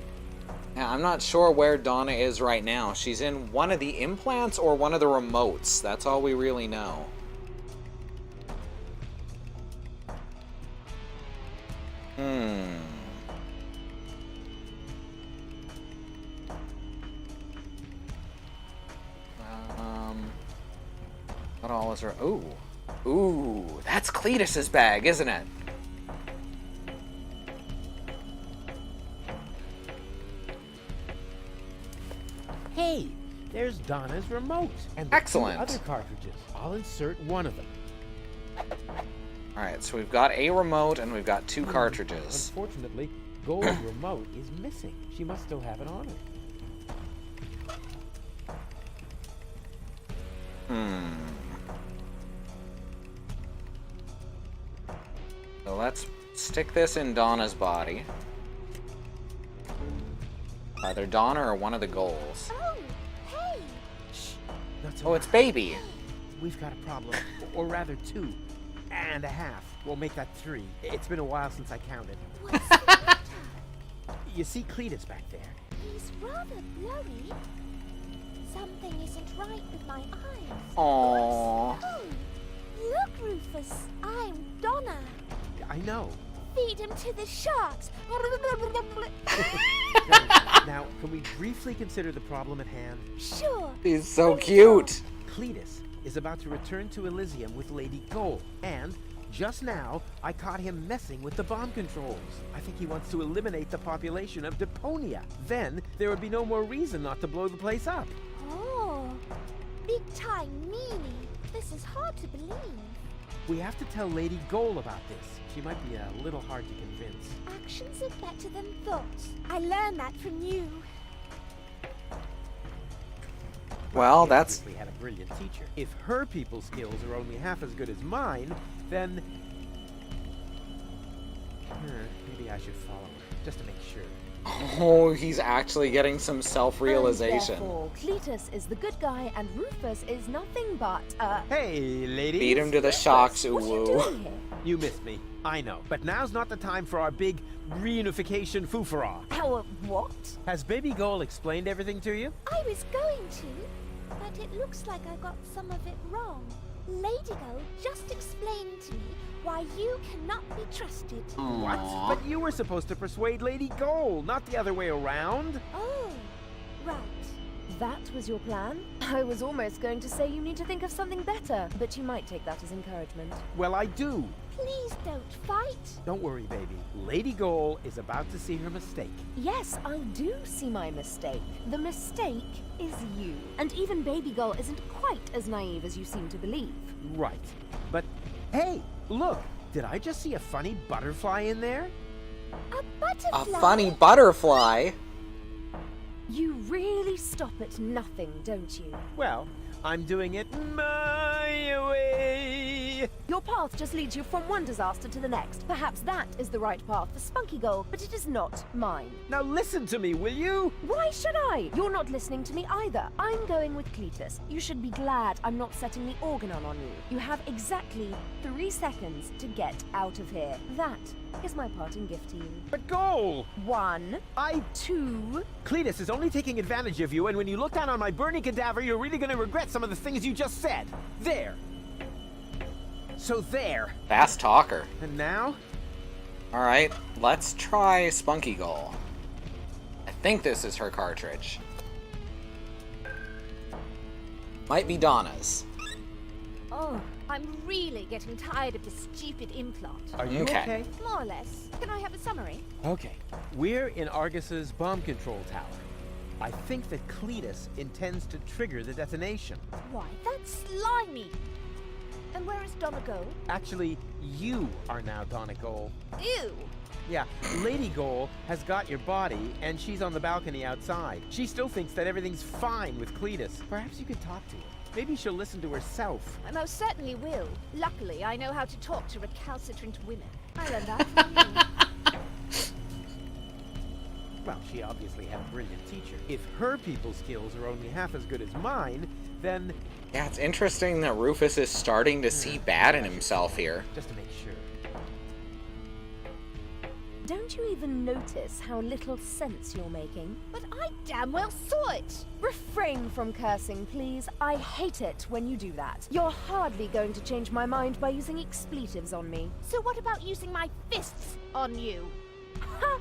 Yeah, I'm not sure where Donna is right now. She's in one of the implants or one of the remotes. That's all we really know. What all is her? Ooh, that's Cletus's bag, isn't it? Hey, there's Donna's remote. And the Excellent. 2 other cartridges. I'll insert one of them. Alright, so we've got a remote and we've got 2 cartridges. Unfortunately, Gold's remote is missing. She must still have it on her. So let's stick this in Donna's body. Either Donna or one of the goals. Oh, hey! Shh. Not so Oh, it's Baby. We've got a problem. Or rather 2 and a half. We'll make that 3. It's been a while since I counted. What's the matter? You see Cletus back there? He's rather blurry. Something isn't right with my eyes. Aww. Oh, look, Rufus. I'm Donna. I know. Feed him to the sharks. Now, can we briefly consider the problem at hand? Sure. He's so cute. Cletus is about to return to Elysium with Lady Gold, and just now, I caught him messing with the bomb controls. I think he wants to eliminate the population of Deponia. Then, there would be no more reason not to blow the place up. Oh, big time meanie. This is hard to believe. We have to tell Lady Gold about this. She might be a little hard to convince. Actions are better than thoughts. I learned that from you. Well, She that's... obviously had a brilliant teacher. If her people skills are only half as good as mine, then... maybe I should follow her, just to make sure. Oh, he's actually getting some self-realization. And therefore, Cletus is the good guy and Rufus is nothing but, Hey, ladies! Beat him to the shocks, What are you ooh. doing here? You missed me, I know. But now's not the time for our big reunification foofara. Our what? Has Baby Goal explained everything to you? I was going to, but it looks like I got some of it wrong. Lady Go just explained to me why you cannot be trusted. What? But you were supposed to persuade Lady Goal, not the other way around. Oh, right. That was your plan? I was almost going to say you need to think of something better, but you might take that as encouragement. Well, I do. Please don't fight. Don't worry, baby. Lady Goal is about to see her mistake. Yes, I do see my mistake. The mistake is you. And even Baby Girl isn't quite as naive as you seem to believe. Right. But, hey, look. Did I just see a funny butterfly in there? A butterfly? A funny butterfly? You really stop at nothing, don't you? Well, I'm doing it my way. Your path just leads you from one disaster to the next. Perhaps that is the right path for Spunky Girl, but it is not mine. Now listen to me, will you? Why should I? You're not listening to me either. I'm going with Cletus. You should be glad I'm not setting the organon on you. You have exactly 3 seconds to get out of here. That is my parting gift to you. But Goal! 1, I... 2... Cletus is only taking advantage of you, and when you look down on my burning cadaver, you're really gonna regret some of the things you just said. There. So there. Fast talker. And now? Alright, let's try Spunky Gull. I think this is her cartridge. Might be Donna's. Oh, I'm really getting tired of this stupid implant. Are you okay? More or less. Can I have a summary? Okay. We're in Argus's bomb control tower. I think that Cletus intends to trigger the detonation. Why, that's slimy. And where is Donna Go? Actually, you are now Donna Goal. Ew. Yeah, Lady Goal has got your body, and she's on the balcony outside. She still thinks that everything's fine with Cletus. Perhaps you could talk to her. Maybe she'll listen to herself. I most certainly will. Luckily, I know how to talk to recalcitrant women. I learned that from you. Well, she obviously had a brilliant teacher. If her people skills are only half as good as mine, then... Yeah, it's interesting that Rufus is starting to see bad in himself here. Just to make sure. Don't you even notice how little sense you're making? But I damn well saw it. Refrain from cursing, please. I hate it when you do that. You're hardly going to change my mind by using expletives on me. So what about using my fists on you? Ha!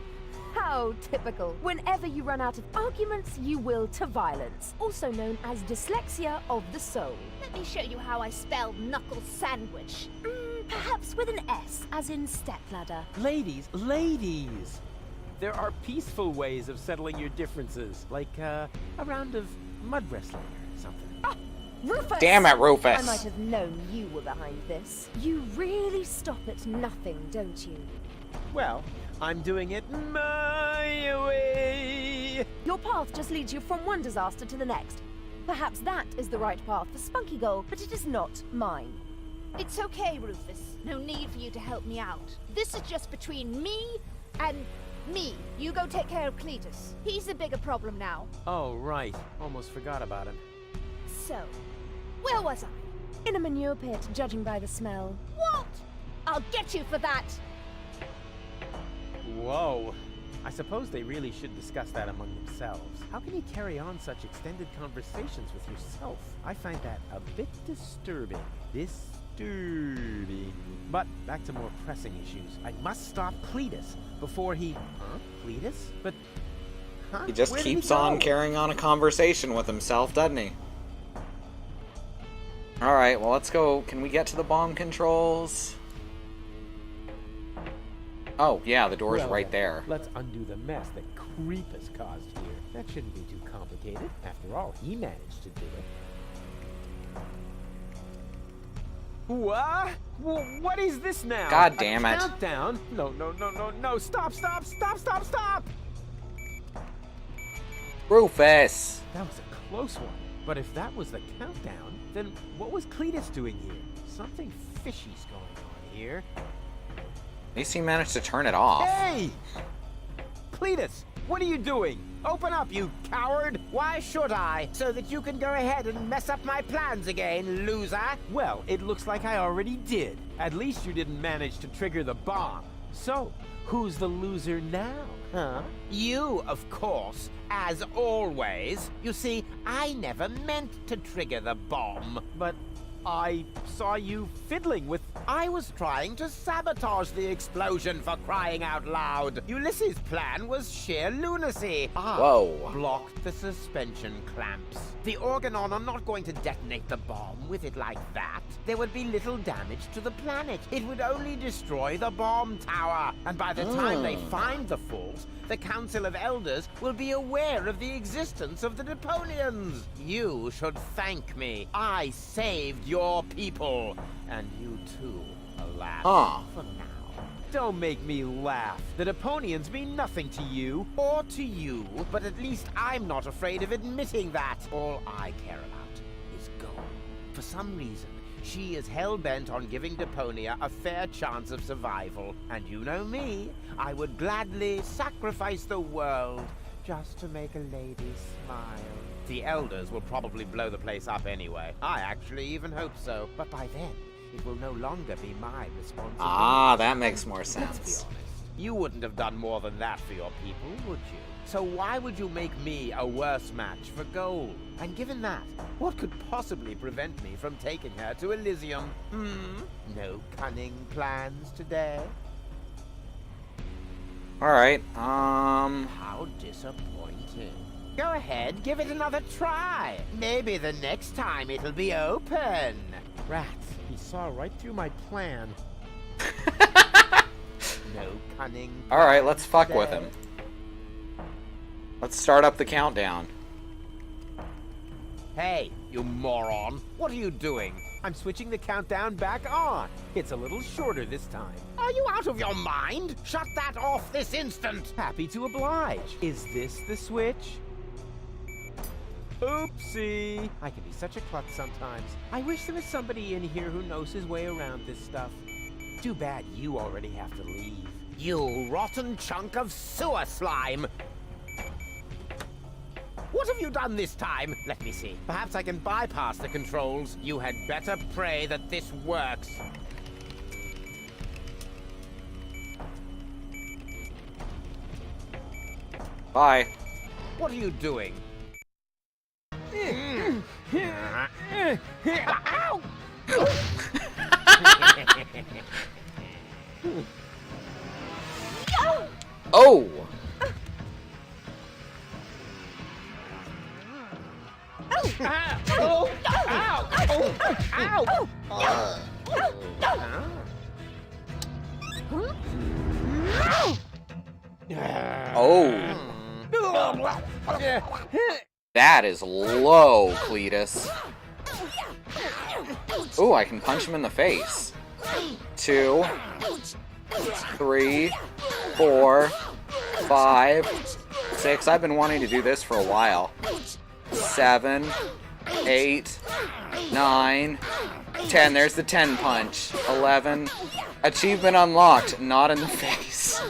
How typical. Whenever you run out of arguments, you will to violence, also known as dyslexia of the soul. Let me show you how I spell knuckle sandwich. Perhaps with an S, as in stepladder. Ladies, ladies! There are peaceful ways of settling your differences, like a round of mud wrestling or something. Ah, Rufus! Damn it, Rufus! I might have known you were behind this. You really stop at nothing, don't you? Well, I'm doing it my way. Your path just leads you from one disaster to the next. Perhaps that is the right path for Spunky Girl, but it is not mine. It's okay, Rufus. No need for you to help me out. This is just between me and me. You go take care of Cletus. He's the bigger problem now. Oh, right. Almost forgot about him. So, where was I? In a manure pit, judging by the smell. What? I'll get you for that. Whoa. I suppose they really should discuss that among themselves. How can you carry on such extended conversations with yourself? I find that a bit disturbing. Disturbing. But back to more pressing issues. I must stop Cletus before he... Huh? Cletus? But... Huh? He just Where did keeps he go? on carrying on a conversation with himself, doesn't he? Alright, well let's go. Can we get to the bomb controls? Oh, yeah, the door's Well, right there. Let's undo the mess that Creep has caused here. That shouldn't be too complicated. After all, he managed to do it. What? What is this now? God damn A it. Countdown? No. Stop. Rufus! That was a close one. But if that was the countdown, then what was Cletus doing here? Something fishy's going on here. At least he managed to turn it off. Hey! Cletus, what are you doing? Open up, you coward! Why should I? So that you can go ahead and mess up my plans again, loser? Well, it looks like I already did. At least you didn't manage to trigger the bomb. So, who's the loser now, huh? You, of course, as always. You see, I never meant to trigger the bomb. But I saw you fiddling with... I was trying to sabotage the explosion, for crying out loud. Ulysses' plan was sheer lunacy. Whoa. Blocked the suspension clamps. The Organon are not going to detonate the bomb with it like that. There would be little damage to the planet. It would only destroy the bomb tower. And by the time they find the fault, the Council of Elders will be aware of the existence of the Deponians. You should thank me. I saved your people. And you too, alas, for now. Don't make me laugh. The Deponians mean nothing to you. Or to you, but at least I'm not afraid of admitting that. All I care about is gold. For some reason, she is hell-bent on giving Deponia a fair chance of survival. And you know me, I would gladly sacrifice the world just to make a lady smile. The Elders will probably blow the place up anyway. I actually even hope so. But by then, it will no longer be my responsibility. Ah, that makes more Let's be sense. honest. You wouldn't have done more than that for your people, would you? So why would you make me a worse match for gold? And given that, what could possibly prevent me from taking her to Elysium? No cunning plans today? Alright, How disappointing. Go ahead, give it another try. Maybe the next time it'll be open. Rats, he saw right through my plan. No cunning. Alright, let's fuck with today. him. Let's start up the countdown. Hey, you moron. What are you doing? I'm switching the countdown back on. It's a little shorter this time. Are you out of your mind? Shut that off this instant. Happy to oblige. Is this the switch? Oopsie. I can be such a klutz sometimes. I wish there was somebody in here who knows his way around this stuff. Too bad you already have to leave. You rotten chunk of sewer slime. What have you done this time? Let me see. Perhaps I can bypass the controls. You had better pray that this works. Bye. What are you doing? Ow! Oh! Ow! Ow! Oh. That is low, Cletus. Ooh, I can punch him in the face. 2, 3, 4, 5, 6. I've been wanting to do this for a while. 7, 8, 9, 10. There's the 10 punch. 11. Achievement unlocked. Not in the face.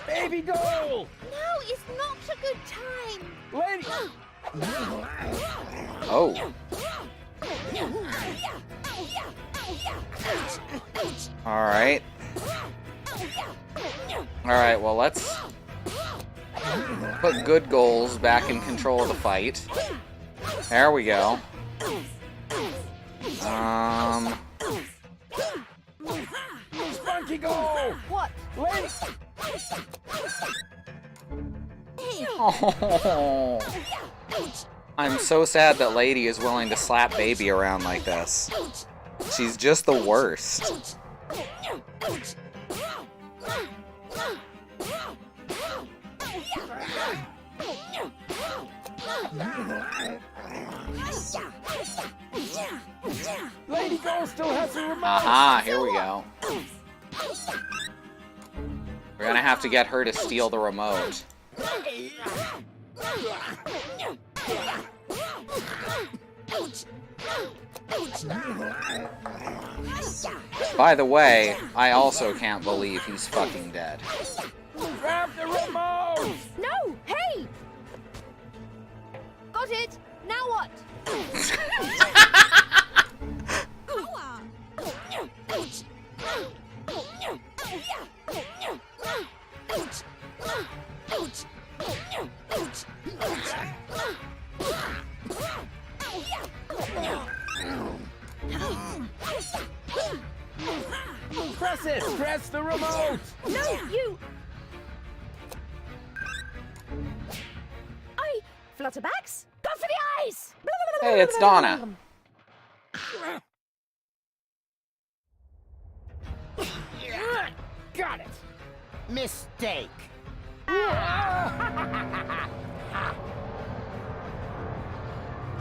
Baby goal! No, it's not a good time. Lady! Oh. Alright. Alright, well, let's put good goals back in control of the fight. There we go. Spunky goal! What? Lady! Oh. I'm so sad that Lady is willing to slap Baby around like this. She's just the worst. Lady goal still has a remote! Aha, here we go. We're gonna have to get her to steal the remote. By the way, I also can't believe he's fucking dead. Grab the remote! No! Hey! Got it! Now what? Press the remote! No, you... Flutterbacks? Go for the eyes! Hey, it's Donna. Got it. Mistake.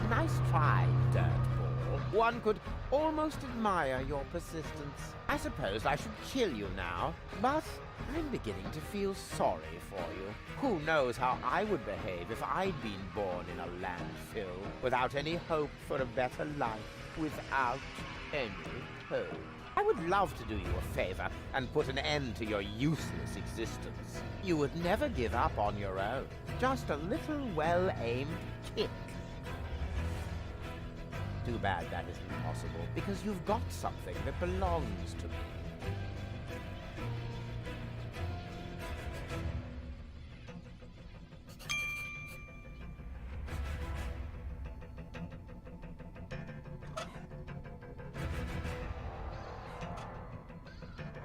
Nice try, Dirtball. One could almost admire your persistence. I suppose I should kill you now, but I'm beginning to feel sorry for you. Who knows how I would behave if I'd been born in a landfill, without any hope for a better life, without any hope. I would love to do you a favor and put an end to your useless existence. You would never give up on your own. Just a little well-aimed kick. Too bad that isn't possible, because you've got something that belongs to me.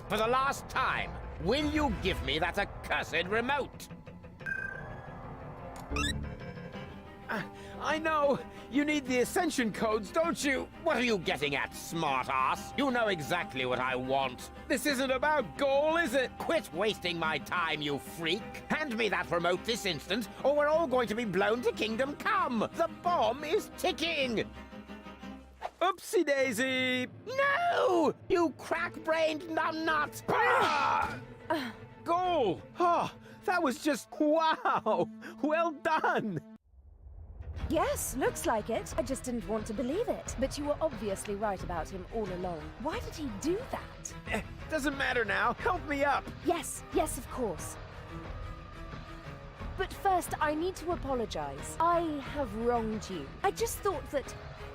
For the last time, will you give me that accursed remote? I know! You need the ascension codes, don't you? What are you getting at, smart-ass? You know exactly what I want. This isn't about goal, is it? Quit wasting my time, you freak! Hand me that remote this instant, or we're all going to be blown to Kingdom Come! The bomb is ticking! Oopsie daisy! No! You crack-brained numbnut! Goal! Oh, that was just wow! Well done! Yes, looks like it. I just didn't want to believe it. But you were obviously right about him all along. Why did he do that? Doesn't matter now. Help me up! Yes, of course. But first, I need to apologize. I have wronged you.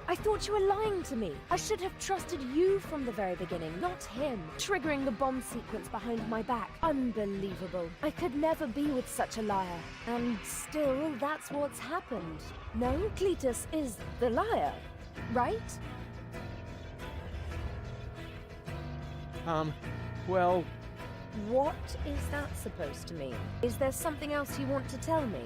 I thought you were lying to me. I should have trusted you from the very beginning, not him. Triggering the bomb sequence behind my back. Unbelievable. I could never be with such a liar. And still, that's what's happened. No, Cletus is the liar, right? Well... What is that supposed to mean? Is there something else you want to tell me?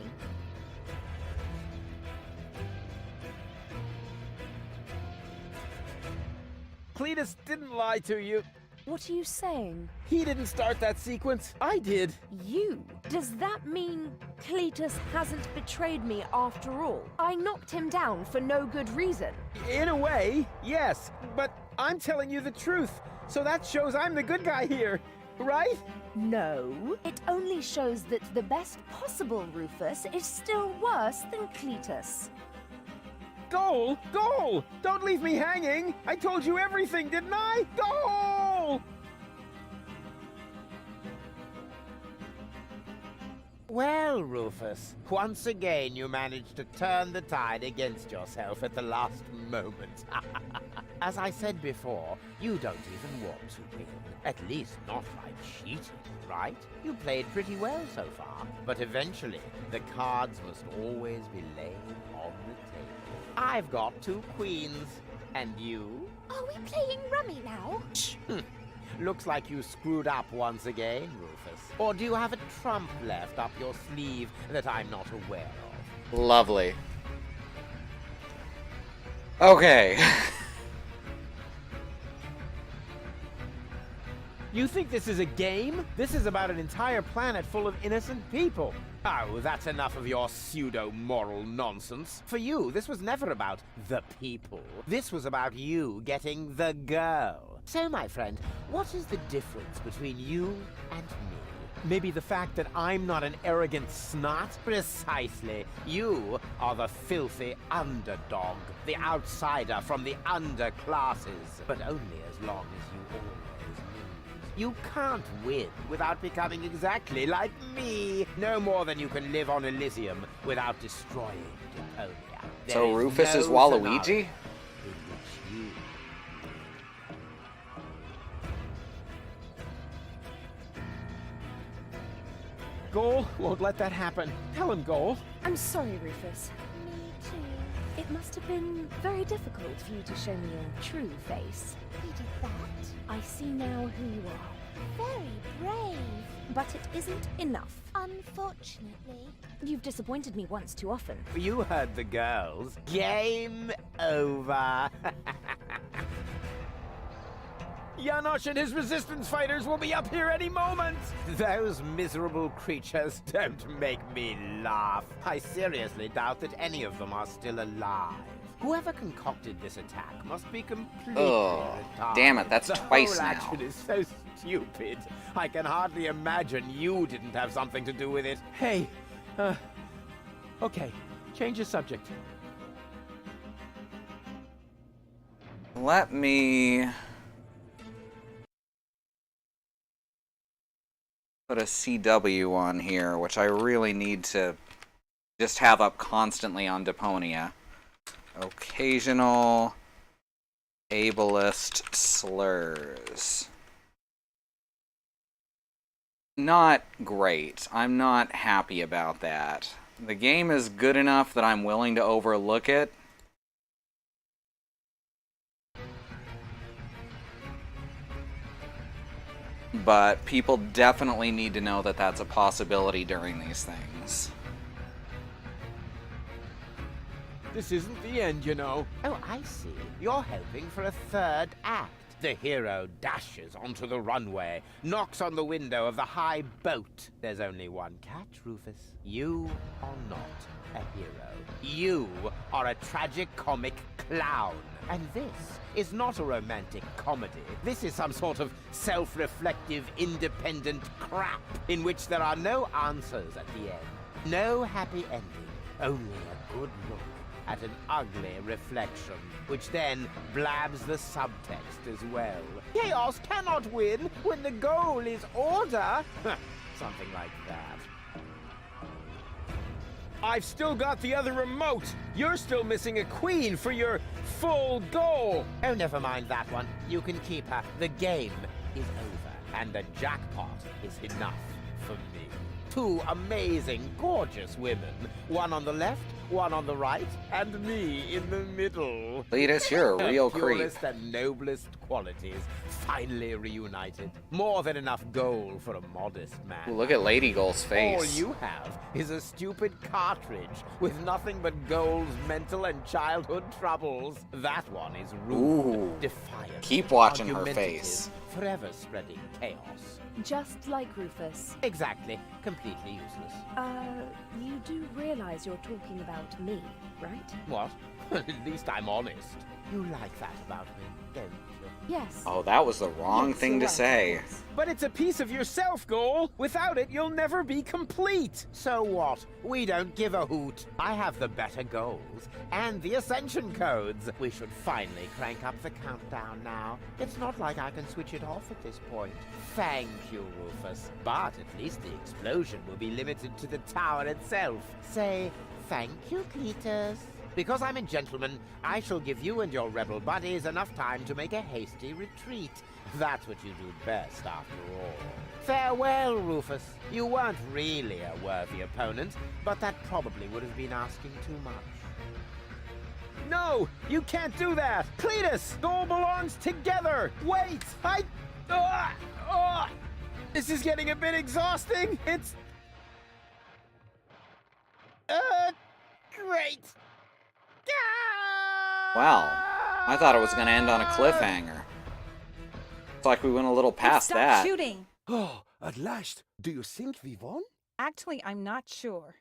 Cletus didn't lie to you. What are you saying? He didn't start that sequence. I did. You? Does that mean Cletus hasn't betrayed me after all? I knocked him down for no good reason. In a way, yes. But I'm telling you the truth. So that shows I'm the good guy here. Right? No. It only shows that the best possible Rufus is still worse than Cletus. Goal! Goal! Don't leave me hanging! I told you everything, didn't I? Goal! Well, Rufus, once again you managed to turn the tide against yourself at the last moment. As I said before, you don't even want to win. At least not by cheating, right? You played pretty well so far, but eventually the cards must always be laid on the table. I've got 2 queens, and you? Are we playing rummy now? Looks like you screwed up once again, Rufus. Or do you have a trump left up your sleeve that I'm not aware of? Lovely. Okay. You think this is a game? This is about an entire planet full of innocent people. Oh, that's enough of your pseudo-moral nonsense. For you, this was never about the people. This was about you getting the girl. So, my friend, what is the difference between you and me? Maybe the fact that I'm not an arrogant snot? Precisely. You are the filthy underdog, the outsider from the underclasses. But only as long as you always lose. You can't win without becoming exactly like me. No more than you can live on Elysium without destroying Deponia. So Rufus is Waluigi? Goal won't let that happen. Tell him, Goal. I'm sorry, Rufus. Me too. It must have been very difficult for you to show me your true face. He did that. I see now who you are. very brave. But it isn't enough. Unfortunately. You've disappointed me once too often. You heard the girls. Game over. Janosch and his resistance fighters will be up here any moment! Those miserable creatures don't make me laugh. I seriously doubt that any of them are still alive. Whoever concocted this attack must be completely retarded. Damn it, that's the twice whole now. action is so stupid. I can hardly imagine you didn't have something to do with it. Hey, okay, change the subject. Let me put a CW on here, which I really need to just have up constantly on Deponia. Occasional ableist slurs. Not great. I'm not happy about that. The game is good enough that I'm willing to overlook it. But people definitely need to know that that's a possibility during these things. This isn't the end, you know. Oh, I see. You're hoping for a third act. The hero dashes onto the runway, knocks on the window of the high boat. There's only one catch, Rufus. You are not a hero. You are a tragic-comic clown. And this is not a romantic comedy. This is some sort of self-reflective, independent crap in which there are no answers at the end. No happy ending, only a good look at an ugly reflection, which then blabs the subtext as well. Chaos cannot win when the goal is order. Something like that. I've still got the other remote. You're still missing a queen for your full goal. Oh, never mind that one. You can keep her. The game is over, and the jackpot is enough for me. Two amazing, gorgeous women. One on the left, one on the right, and me in the middle. Cletus, you're a real creep. Purest and noblest qualities finally reunited. More than enough gold for a modest man. Ooh, look at Lady Goal's face. All you have is a stupid cartridge with nothing but Gold's mental and childhood troubles. That one is rude, Ooh. defiant, Keep watching her argumentative, face. forever spreading chaos. Just like Rufus. Exactly. Completely useless. You do realize you're talking about me, right? What? At least I'm honest. You like that about me, don't you? Yes. Oh, that was the wrong Yes, thing you're to right, say. of course. But it's a piece of yourself, Goal. Without it, you'll never be complete. So what? We don't give a hoot. I have the better goals and the ascension codes. We should finally crank up the countdown now. It's not like I can switch it off at this point. Thank you, Rufus. But at least the explosion will be limited to the tower itself. Say thank you, Cletus. Because I'm a gentleman, I shall give you and your rebel buddies enough time to make a hasty retreat. That's what you do best, after all. Farewell, Rufus. You weren't really a worthy opponent, but that probably would have been asking too much. No, you can't do that. Cletus, Goal belongs together. Wait, this is getting a bit exhausting. It's great. Wow. I thought it was going to end on a cliffhanger. It's like we went a little past Stop that. shooting! Oh, at last. Do you think we won? Actually, I'm not sure.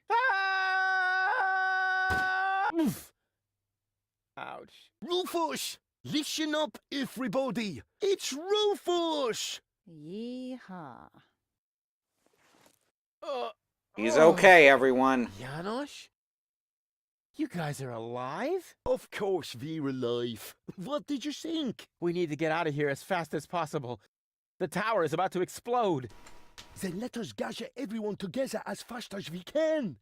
Ouch. Rufus! Listen up, everybody! It's Rufus! Yeehaw. He's okay, everyone. Janosch? You guys are alive? Of course we're alive. What did you think? We need to get out of here as fast as possible. The tower is about to explode. Then let us gather everyone together as fast as we can.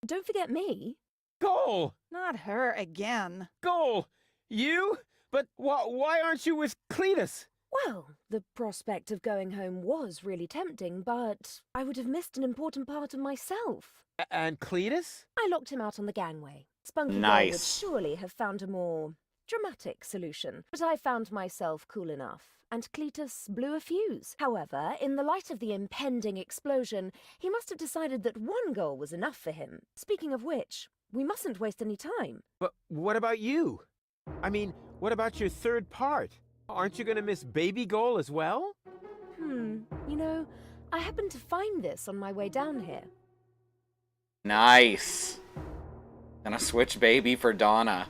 Don't forget me. Goal! Not her again. Goal! You? But why aren't you with Cletus? Well, the prospect of going home was really tempting, but I would have missed an important part of myself. And Cletus? I locked him out on the gangway. Spunky Girl would Nice. surely have found a more dramatic solution, but I found myself cool enough and Cletus blew a fuse. However, in the light of the impending explosion, he must have decided that one goal was enough for him. Speaking of which, we mustn't waste any time. But what about you? I mean, what about your third part? Aren't you gonna miss Baby Goal as well? You know, I happened to find this on my way down here. Nice. Gonna switch Baby for Donna.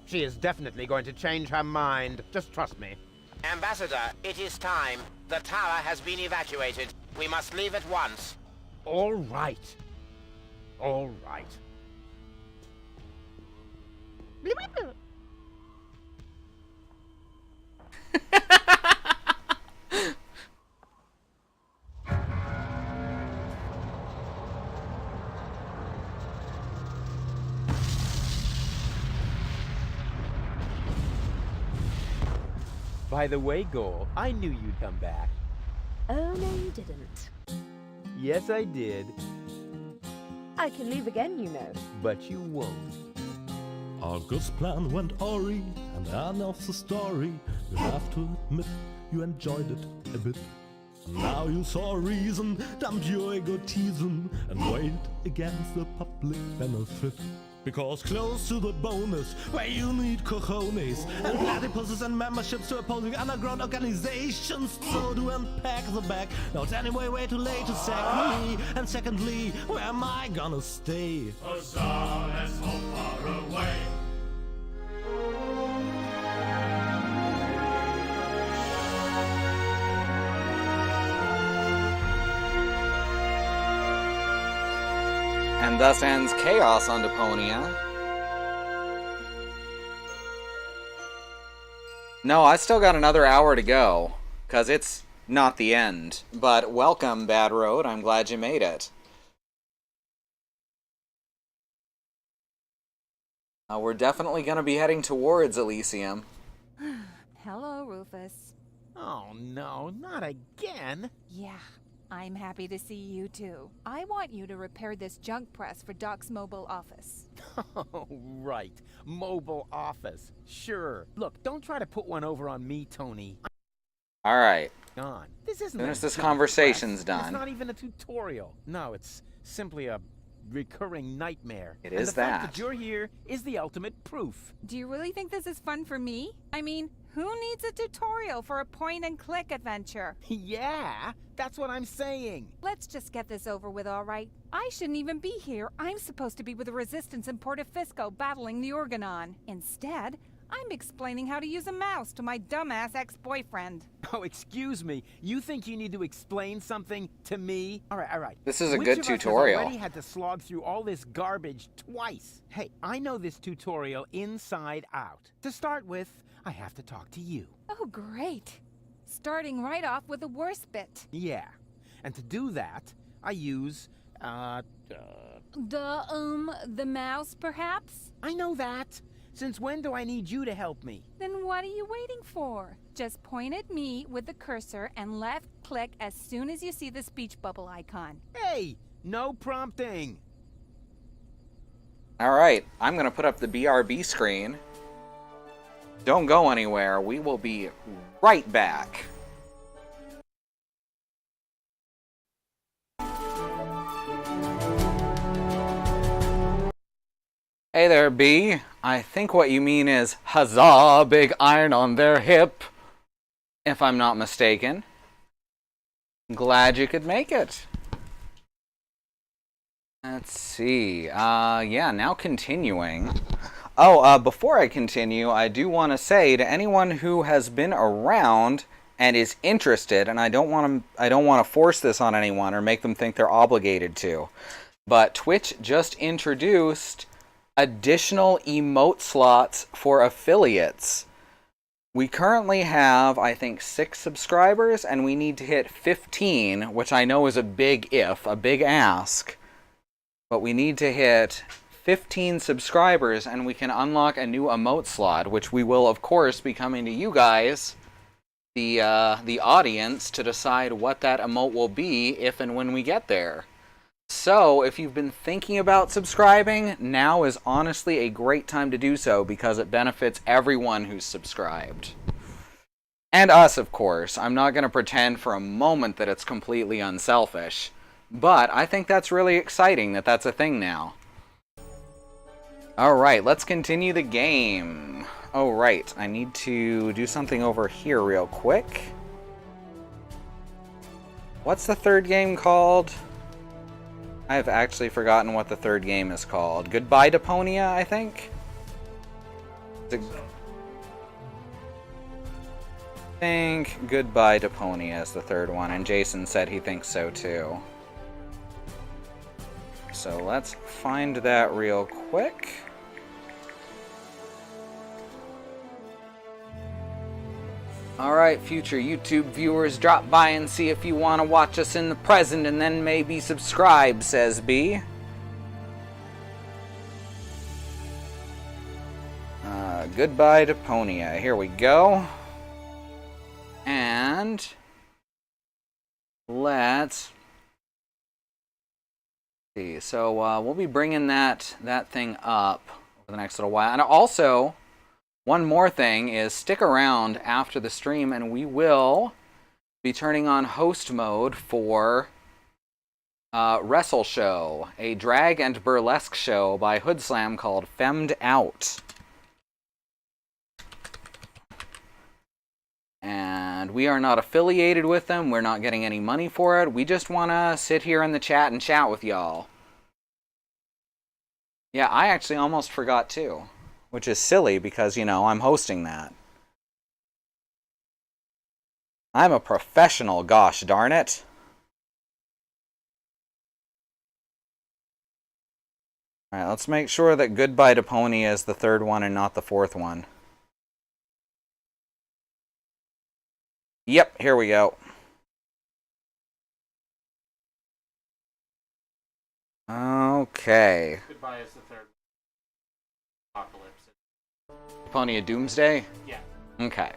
She is definitely going to change her mind. Just trust me. Ambassador, it is time. The tower has been evacuated. We must leave at once. All right. All right. By the way, Goal, I knew you'd come back. Oh, no, you didn't. Yes, I did. I can leave again, you know. But you won't. August's plan went awry, and the end of the story. You have to admit you enjoyed it a bit. Now you saw reason, dump your egotism, and weigh it against the public benefit. Because close to the bonus, where you need cojones, and platypuses and memberships to opposing underground organizations. So to unpack the bag, now it's anyway way too late to sack me. And secondly, where am I gonna stay? Huzzah, let's hope far away. And thus ends Chaos on Deponia. No, I still got another hour to go, because it's not the end. But welcome, Bad Road. I'm glad you made it. We're definitely going to be heading towards Elysium. Hello, Rufus. Oh no, not again. Yeah, I'm happy to see you too. I want you to repair this junk press for Doc's mobile office. Oh, right. Mobile office. Sure. Look, don't try to put one over on me, Tony. Alright. On. This isn't As soon as a this junk conversation's press. done. It's not even a tutorial. No, it's simply a recurring nightmare. It and is the fact that. that you're here is the ultimate proof. Do you really think this is fun for me? I mean, who needs a tutorial for a point-and-click adventure? Yeah, that's what I'm saying. Let's just get this over with, all right? I shouldn't even be here. I'm supposed to be with the Resistance in Portofisco battling the Organon. Instead, I'm explaining how to use a mouse to my dumbass ex-boyfriend. Oh, excuse me. You think you need to explain something to me? All right. This is a Which good of us has tutorial. already had to slog through all this garbage twice? Hey, I know this tutorial inside out. To start with, I have to talk to you. Oh, great. Starting right off with the worst bit. Yeah. And to do that, I use, The mouse, perhaps? I know that. Since when do I need you to help me? Then what are you waiting for? Just point at me with the cursor and left-click as soon as you see the speech bubble icon. Hey, no prompting. Alright, I'm going to put up the BRB screen. Don't go anywhere. We will be right back. Hey there, B. I think what you mean is, huzzah, big iron on their hip. If I'm not mistaken. Glad you could make it. Let's see. Yeah, now continuing. Oh, before I continue, I do want to say to anyone who has been around and is interested, and I don't want to force this on anyone or make them think they're obligated to, but Twitch just introduced additional emote slots for affiliates. We currently have, I think, 6 subscribers, and we need to hit 15, which I know is a big if, a big ask. But we need to hit 15 subscribers, and we can unlock a new emote slot, which we will, of course, be coming to you guys, the audience, to decide what that emote will be if and when we get there. So, if you've been thinking about subscribing, now is honestly a great time to do so because it benefits everyone who's subscribed. And us, of course. I'm not going to pretend for a moment that it's completely unselfish. But I think that's really exciting that that's a thing now. Alright, let's continue the game. Oh, right. I need to do something over here real quick. What's the third game called? I've actually forgotten what the third game is called. Goodbye, Deponia, I think? I think Goodbye, Deponia is the third one, and Jason said he thinks so too. So let's find that real quick. Alright, future YouTube viewers, drop by and see if you want to watch us in the present and then maybe subscribe, says B. Goodbye, Deponia. Here we go. And let's see. So we'll be bringing that thing up over the next little while. And also, one more thing is stick around after the stream and we will be turning on host mode for Wrestle Show, a drag and burlesque show by Hoodslam called Femmed Out. And we are not affiliated with them. We're not getting any money for it. We just want to sit here in the chat and chat with y'all. Yeah, I actually almost forgot too. Which is silly because, you know, I'm hosting that. I'm a professional, gosh darn it. Alright, let's make sure that Goodbye Deponia is the third one and not the fourth one. Yep, here we go. Okay. Goodbye is the third. Apocalypse. Deponia Doomsday? Yeah. Okay.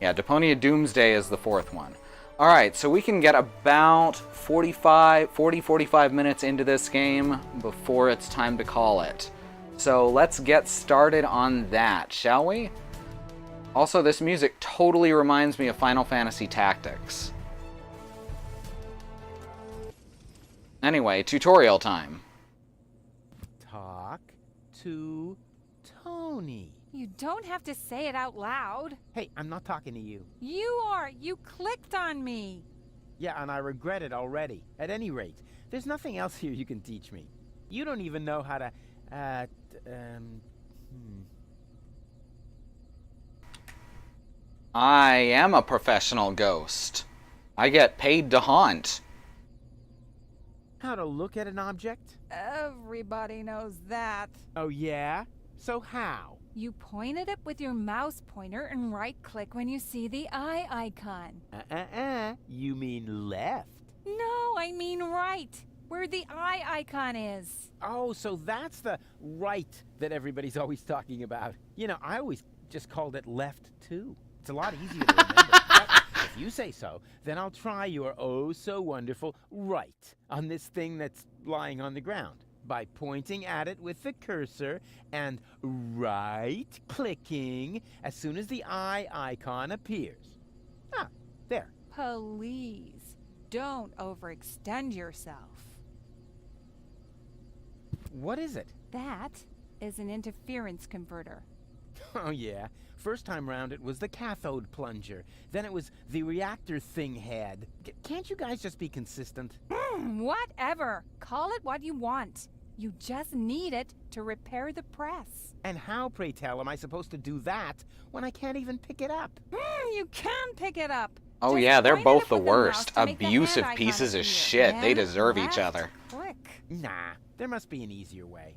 Yeah, Deponia Doomsday is the fourth one. Alright, so we can get about 40-45 minutes into this game before it's time to call it. So let's get started on that, shall we? Also, this music totally reminds me of Final Fantasy Tactics. Anyway, tutorial time. Talk to Tony. You don't have to say it out loud. Hey, I'm not talking to you. You are. You clicked on me. Yeah, and I regret it already. At any rate, there's nothing else here you can teach me. You don't even know how to, I am a professional ghost. I get paid to haunt. How to look at an object? Everybody knows that. Oh, yeah? So how? You point at it with your mouse pointer and right-click when you see the eye icon. You mean left? No, I mean right, where the eye icon is. Oh, so that's the right that everybody's always talking about. You know, I always just called it left, too. It's a lot easier to remember. But if you say so, then I'll try your oh-so-wonderful right on this thing that's lying on the ground by pointing at it with the cursor and right-clicking as soon as the eye icon appears. Ah, there. Please, don't overextend yourself. What is it? That is an interference converter. Oh, yeah. First time round, it was the cathode plunger. Then it was the reactor thing head. Can't you guys just be consistent? Whatever. Call it what you want. You just need it to repair the press. And how, pray tell, am I supposed to do that when I can't even pick it up? You can pick it up. Oh Just yeah, they're point both it the with mouse worst. to make the Abusive hand pieces icon of appear. shit. They Then deserve each left other. Click. Nah, there must be an easier way.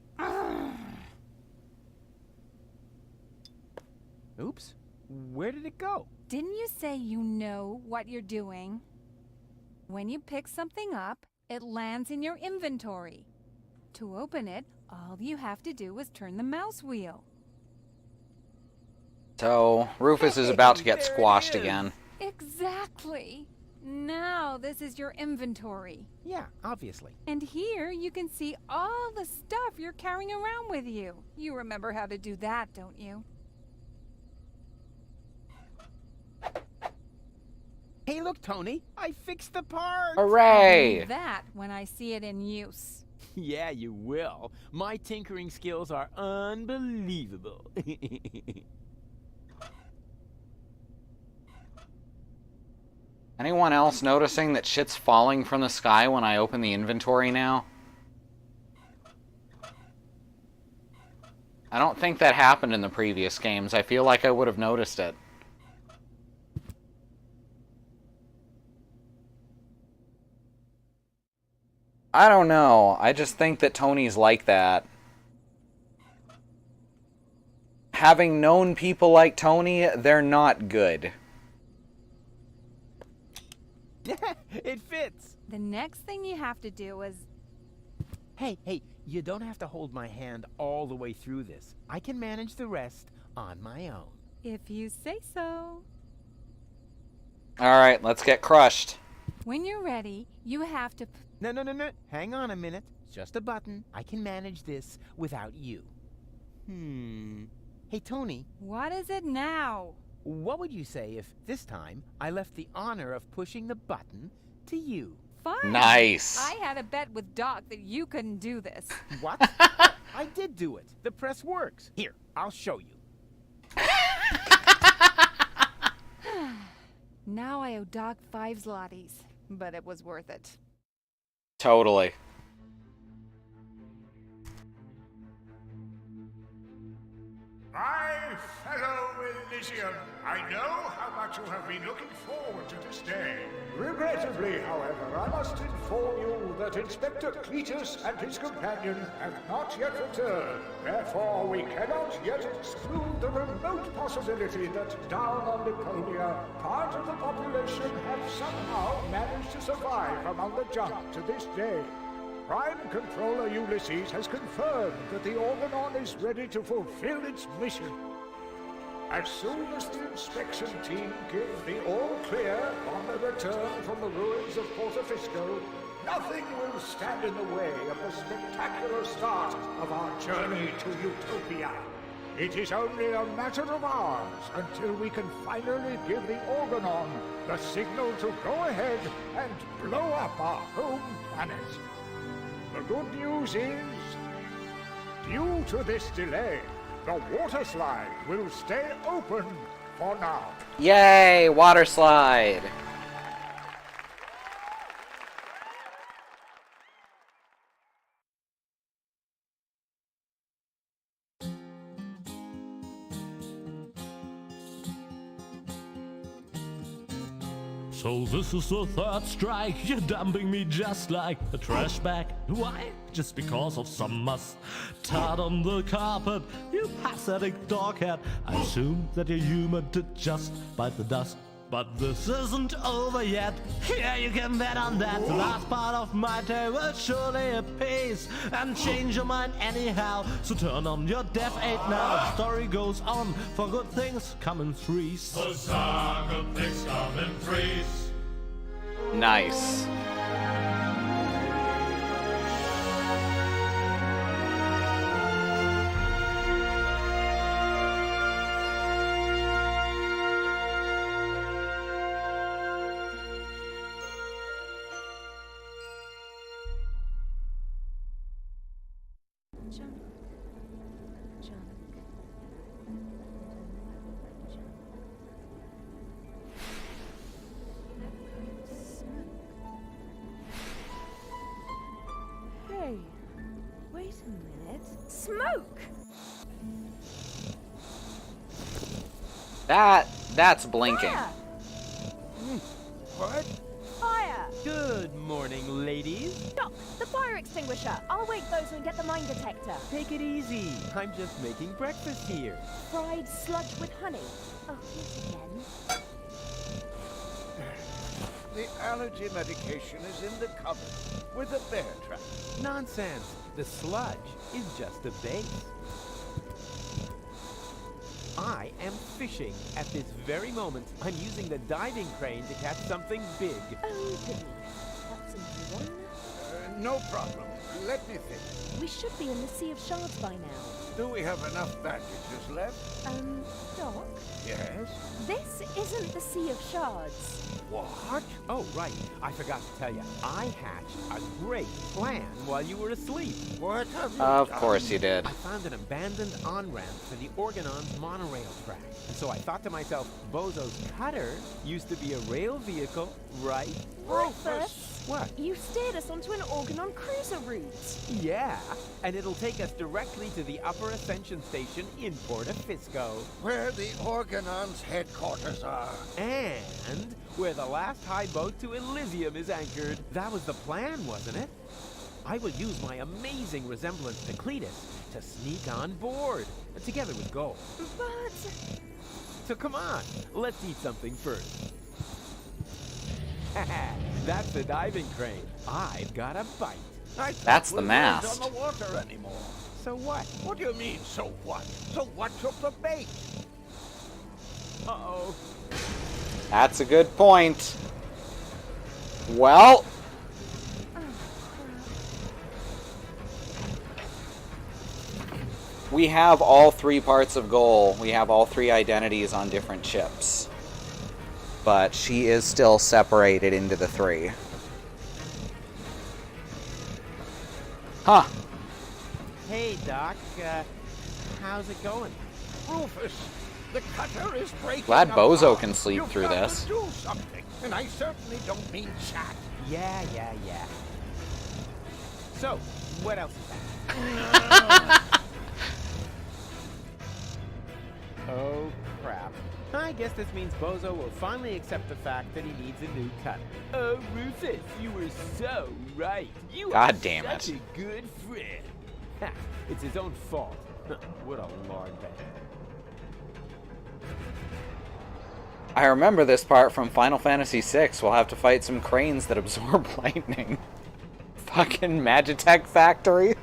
Oops. Where did it go? Didn't you say you know what you're doing? When you pick something up, it lands in your inventory. To open it, all you have to do is turn the mouse wheel. So, Rufus is about to get There it squashed is. again. Exactly. Now this is your inventory. Yeah, obviously. And here you can see all the stuff you're carrying around with you. You remember how to do that, don't you? Hey, look, Tony. I fixed the part. Hooray! Do that when I see it in use. Yeah, you will. My tinkering skills are unbelievable. Anyone else noticing that shit's falling from the sky when I open the inventory now? I don't think that happened in the previous games. I feel like I would have noticed it. I don't know. I just think that Tony's like that. Having known people like Tony, they're not good. It fits. The next thing you have to do is... Hey, you don't have to hold my hand all the way through this. I can manage the rest on my own. If you say so. Alright, let's get crushed. When you're ready, you have to... No. Hang on a minute. Just a button. I can manage this without you. Hey, Tony. What is it now? What would you say if, this time, I left the honor of pushing the button to you? Fine. Nice. I had a bet with Doc that you couldn't do this. What? I did do it. The press works. Here, I'll show you. Now I owe Doc 5 zlotys, but it was worth it. Totally. My fellow Elysian, I know how much you have been looking forward to this day. Regrettably, however, I must inform you that Inspector Cletus and his companion have not yet returned. Therefore, we cannot yet exclude the remote possibility that down on Deponia, part of the population have somehow managed to survive among the junk to this day. Prime Controller Ulysses has confirmed that the Organon is ready to fulfill its mission. As soon as the inspection team give the all-clear on their return from the ruins of Porto Fisco, nothing will stand in the way of the spectacular start of our journey to Utopia. It is only a matter of hours until we can finally give the Organon the signal to go ahead and blow up our home planet. The good news is, due to this delay, the water slide will stay open for now. Yay, water slide. So this is the third strike, you're dumping me just like a trash bag. Why? Just because of some must tart on the carpet, you pathetic doghead. I assume that you're human to just bite the dust. But this isn't over yet, yeah, you can bet on that. The last part of my day will surely appease and change your mind anyhow. So turn on your deaf aid now, the story goes on, for good things come in threes. Huzzah, good things come in threes. Nice. Hey, wait a minute. Smoke! That's blinking. Fire! What? Fire! Good morning, ladies. Doc, the fire extinguisher. I'll wake those and get the mine detector. Take it easy. I'm just making breakfast here. Fried sludge with honey. Oh, yes again. The allergy medication is in the cupboard with a bear trap. Nonsense. The sludge is just a base. I am fishing. At this very moment, I'm using the diving crane to catch something big. Oh, goodness. That's a new one. No problem. Let me think. We should be in the Sea of Shards by now. Do we have enough bandages left? Doc? Yes. This isn't the Sea of Shards. What? Oh, right. I forgot to tell you. I hatched a great plan while you were asleep. What have you Of done? course you did. I found an abandoned on-ramp to the Organon's monorail track. And so I thought to myself, Bozo's cutter used to be a rail vehicle, right? Rufus! What? You steered us onto an Organon cruiser route. Yeah, and it'll take us directly to the Upper Ascension Station in Portofisco. Where the Organon's headquarters are. And where the last high boat to Elysium is anchored. That was the plan, wasn't it? I will use my amazing resemblance to Cletus to sneak on board, together with Gold. But... So come on, let's eat something first. That's the diving crane. I've got a bite. That's the We weren't mast. on the water anymore. So what? What do you mean, so what? So what took the bait? Uh-oh. That's a good point. Well, we have all 3 parts of Goal. We have all 3 identities on different ships. But she is still separated into the 3. Huh. Hey, Doc, how's it going? Rufus, the cutter is breaking Glad Bozo apart. can sleep You've through got this. To do something, and I certainly don't mean chat. Yeah. So, what else is that? Oh, crap. I guess this means Bozo will finally accept the fact that he needs a new cutter. Oh, Rufus, you were so right. You God are damn such it. a good friend. Ha, it's his own fault. What a lard bag. I remember this part from Final Fantasy VI. We'll have to fight some cranes that absorb lightning. Fucking Magitech Factory.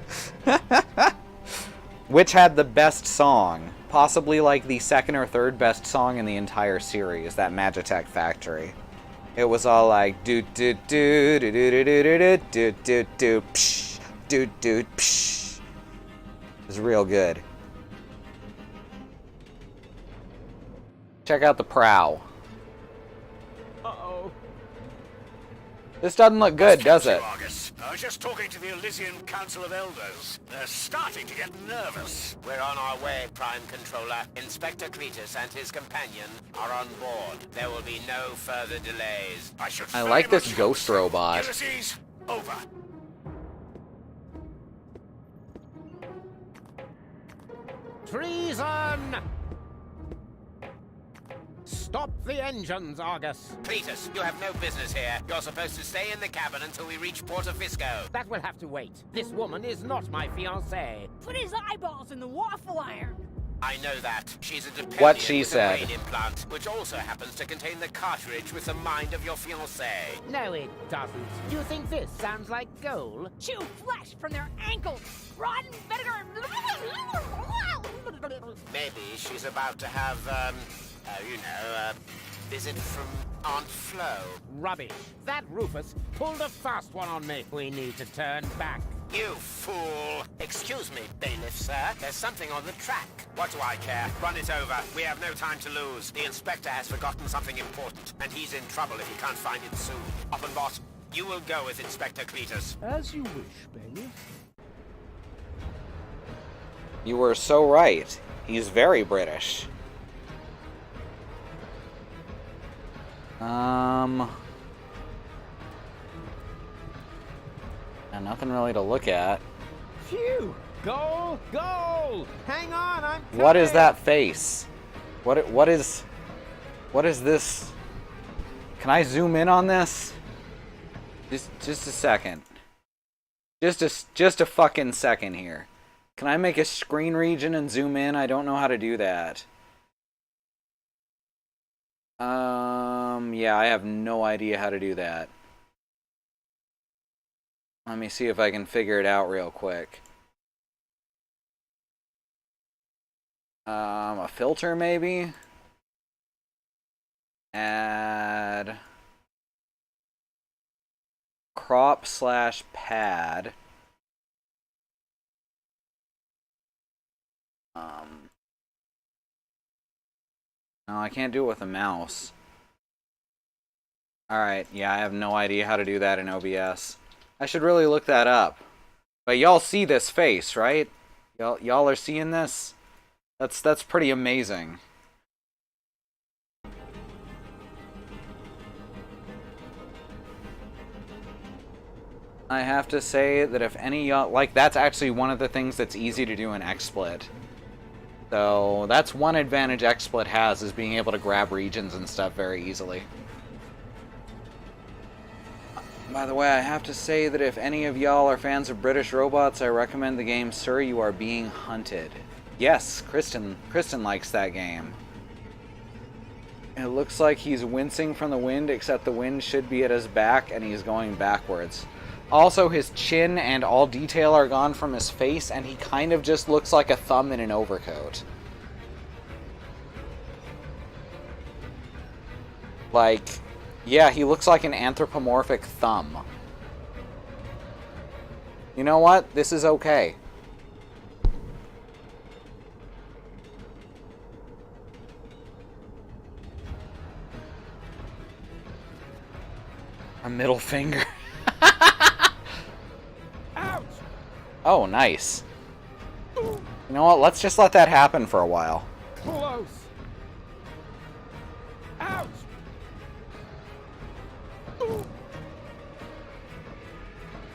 Which had the best song. Possibly like the 2nd or 3rd best song in the entire series, that Magitech Factory. It was all like do do do do do do do do do do psh do do psh. It was real good. Check out the prow. Uh-oh. This doesn't look good, does it? Argus. I was just talking to the Elysian Council of Elders. They're starting to get nervous. We're on our way, Prime Controller. Inspector Cletus and his companion are on board. There will be no further delays. I like this ghost robot. Ulysses, over. Treason! Stop the engines, Argus. Cletus, you have no business here. You're supposed to stay in the cabin until we reach Portofisco. That will have to wait. This woman is not my fiancée. Put his eyeballs in the waffle iron. I know that. She's a Deponia What she with said. a brain implant, which also happens to contain the cartridge with the mind of your fiancée. No, it doesn't. Do you think this sounds like gold? Chew flesh from their ankles. Rotten vinegar. Maybe she's about to have, a visit from Aunt Flo. Rubbish. That Rufus pulled a fast one on me. We need to turn back. You fool! Excuse me, bailiff, sir. There's something on the track. What do I care? Run it over. We have no time to lose. The inspector has forgotten something important, and he's in trouble if he can't find it soon. Oppenbot, you will go with Inspector Cletus. As you wish, bailiff. You were so right. He's very British. Nothing really to look at. Phew! Goal! Goal! Hang on, I'm coming! What is that face? What is this? Can I zoom in on this? Just a second. Just a fucking second here. Can I make a screen region and zoom in? I don't know how to do that. Yeah, I have no idea how to do that. Let me see if I can figure it out real quick. A filter maybe. Add crop/pad. No, I can't do it with a mouse. Alright, yeah, I have no idea how to do that in OBS. I should really look that up. But y'all see this face, right? Y'all are seeing this? That's pretty amazing. I have to say that if any y'all... Like, that's actually one of the things that's easy to do in XSplit. So, that's one advantage XSplit has, is being able to grab regions and stuff very easily. By the way, I have to say that if any of y'all are fans of British robots, I recommend the game Sir, You Are Being Hunted. Yes, Kristen likes that game. It looks like he's wincing from the wind, except the wind should be at his back and he's going backwards. Also, his chin and all detail are gone from his face, and he kind of just looks like a thumb in an overcoat. Like... yeah, he looks like an anthropomorphic thumb. You know what? This is okay. A middle finger. Ouch! Oh, nice. You know what? Let's just let that happen for a while. Close! Ouch!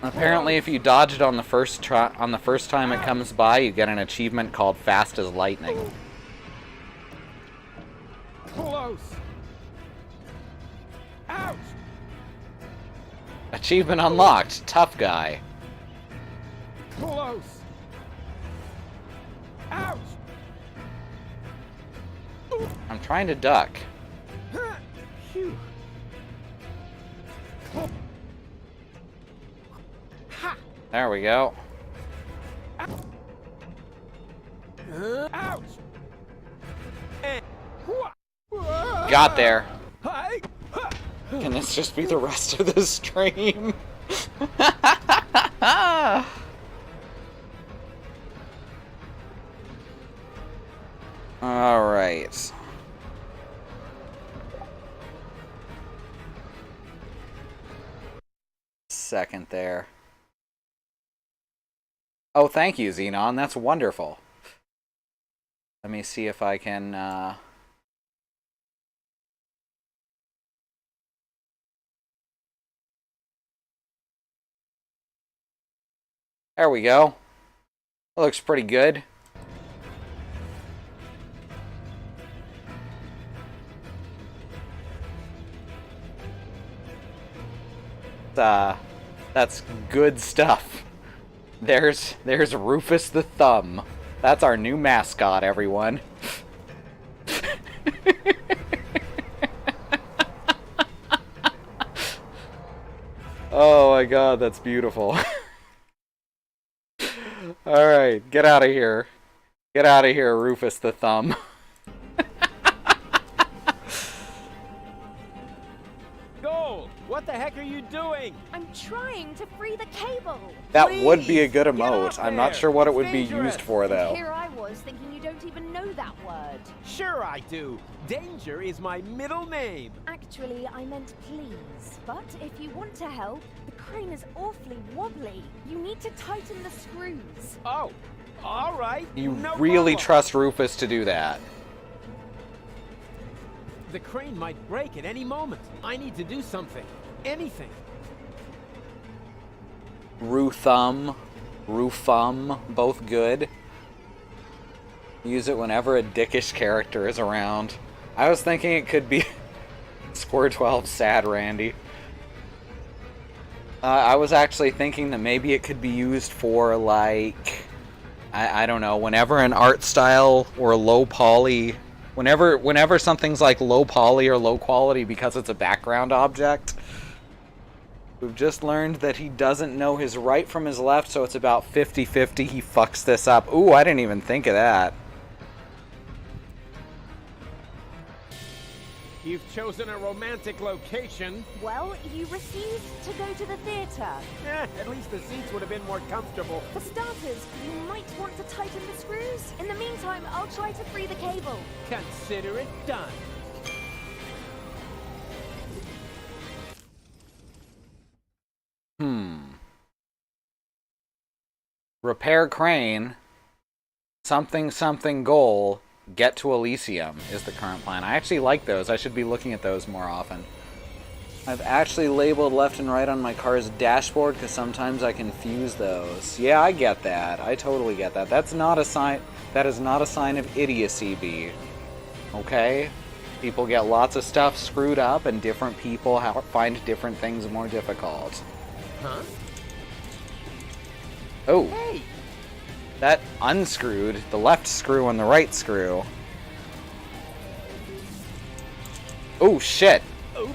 Apparently, if you dodge it on the first time it comes by, you get an achievement called Fast as Lightning. Close! Ouch! Achievement unlocked. Tough guy. Close! Ouch! I'm trying to duck. Phew. There we go. Ouch! Got there. Can this just be the rest of the stream? Alright. Second there. Oh, thank you, Xenon. That's wonderful. Let me see if I can, There we go. That looks pretty good. That's good stuff. There's Rufus the Thumb. That's our new mascot, everyone. Oh my god, that's beautiful. Alright, get out of here. Get out of here, Rufus the Thumb. Gold! What the heck are you doing? I'm trying to free the cable. That would be a good Please, get emote. up I'm not there. sure what it It's would be dangerous. used for, though. Here I was thinking you don't even know that word. Sure I do. Danger is my middle name. Actually, I meant please. But if you want to help, the crane is awfully wobbly. You need to tighten the screws. Oh, all right. You no really problem. trust Rufus to do that. The crane might break at any moment. I need to do something. Anything. Rufum, both good. Use it whenever a dickish character is around. I was thinking it could be Square 12 Sad Randy. I was actually thinking that maybe it could be used for, like, I don't know, whenever an art style or low poly, whenever something's like low poly or low quality because it's a background object. We've just learned that he doesn't know his right from his left, so it's about 50-50 he fucks this up. Ooh, I didn't even think of that. You've chosen a romantic location. Well, you refused to go to the theatre. At least the seats would have been more comfortable. For starters, you might want to tighten the screws. In the meantime, I'll try to free the cable. Consider it done. Repair crane. Something goal. Get to Elysium is the current plan. I actually like those. I should be looking at those more often. I've actually labeled left and right on my car's dashboard because sometimes I confuse those. Yeah, I get that. I totally get that. That's not a sign. That is not a sign of idiocy, B. Okay? People get lots of stuff screwed up, and different people find different things more difficult. Huh? Oh. Hey! That unscrewed the left screw and the right screw. Oh, shit. Oops.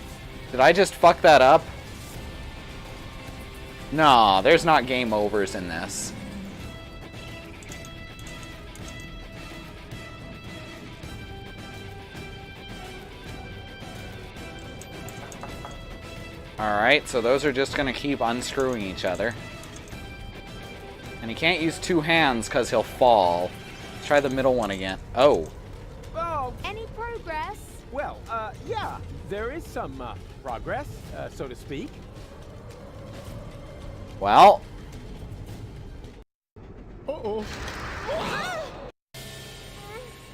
Did I just fuck that up? No, there's not game overs in this. Alright, so those are just gonna keep unscrewing each other. And he can't use two hands because he'll fall. Let's try the middle one again. Oh. Oh. Any progress? Well, yeah. There is some, progress, so to speak. Well. Uh-oh.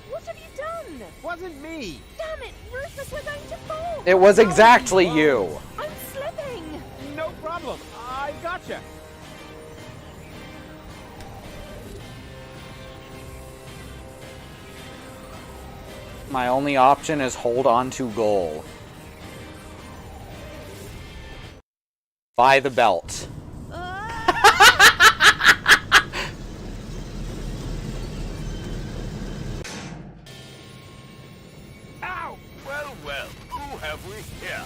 What have you done? Wasn't me. Damn it, Rufus, we're going to fall. It was exactly you. I'm slipping. No problem. I gotcha. My only option is hold on to goal. By the belt. Ow! Well, who have we here?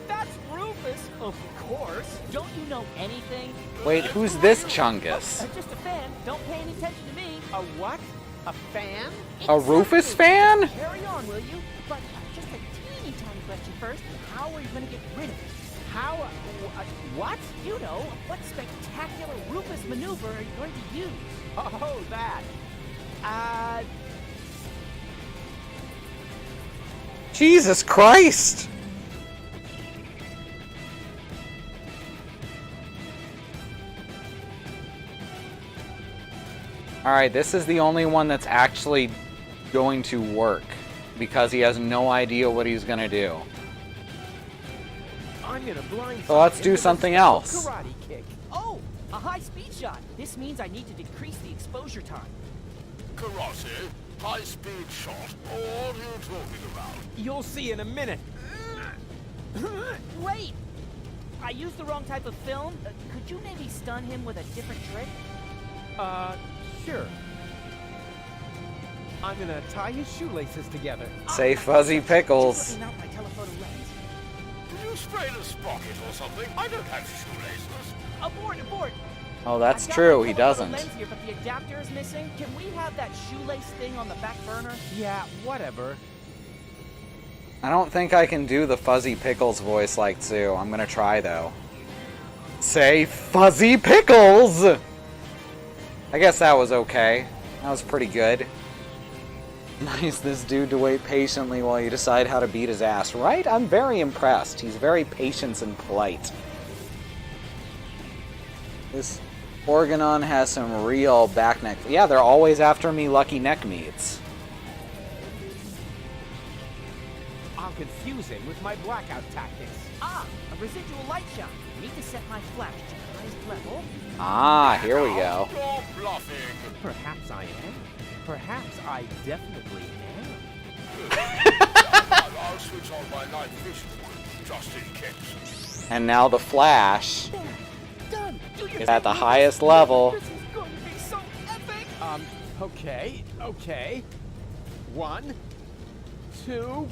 That's Rufus, of course. Don't you know anything? Wait, who's this Chungus? I'm just a fan. Don't pay any attention to me. A what? A fan? A Rufus fan? Carry on, will you? But just a teeny tiny question first. How are you going to get rid of it? How? What? You know, what spectacular Rufus maneuver are you going to use? Oh, that. Jesus Christ! Alright, this is the only one that's actually going to work. Because he has no idea what he's gonna do. I'm gonna blind. So let's do something else. Karate kick. Oh, a high-speed shot. This means I need to decrease the exposure time. Karate? High-speed shot? What are you talking about? You'll see in a minute. Wait! I used the wrong type of film. Could you maybe stun him with a different trick? Sure. I'm gonna tie his shoelaces together. Say Fuzzy Pickles. Just looking out my telephoto lens. Did you sprain a sprocket or something? I don't have shoelaces. Abort! Oh, that's I've got true, my he telephoto doesn't. lens here, but the adapter is missing. Can we have that shoelace thing on the back burner? Yeah, whatever. I don't think I can do the Fuzzy Pickles voice like Sue. I'm gonna try, though. Say Fuzzy Pickles! I guess that was okay. That was pretty good. Nice this dude to wait patiently while you decide how to beat his ass, right? I'm very impressed. He's very patient and polite. This Organon has some real back neck. Yeah, they're always after me lucky neck meats. I'll confuse him with my blackout tactics. Ah, a residual light shot. Need to set my flash to the highest level. Ah, here we go. You're bluffing. Perhaps I am. Perhaps I definitely am. I'll switch on my night vision, just in case. And now the flash There, done. Do your is at the thing, highest Rufus. level. This is going to be so epic. Okay. 1, 2.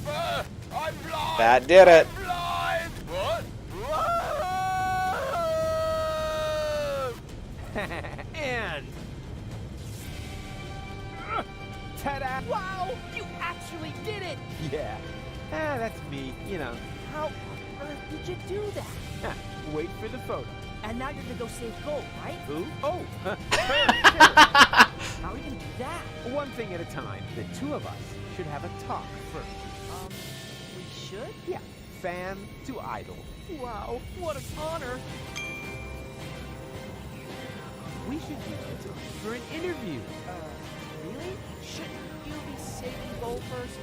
I'm blind. That did it. Blind. What? Whoa! And... ta-da! Wow! You actually did it! Yeah. That's me, you know. How on earth did you do that? Wait for the photo. And now you're gonna go save gold, right? Who? Oh! How are you gonna do that? One thing at a time. The two of us should have a talk first. We should? Yeah. Fan to idol. Wow, what an honor! We should use the time for an interview. Really? Shouldn't you be saving gold first?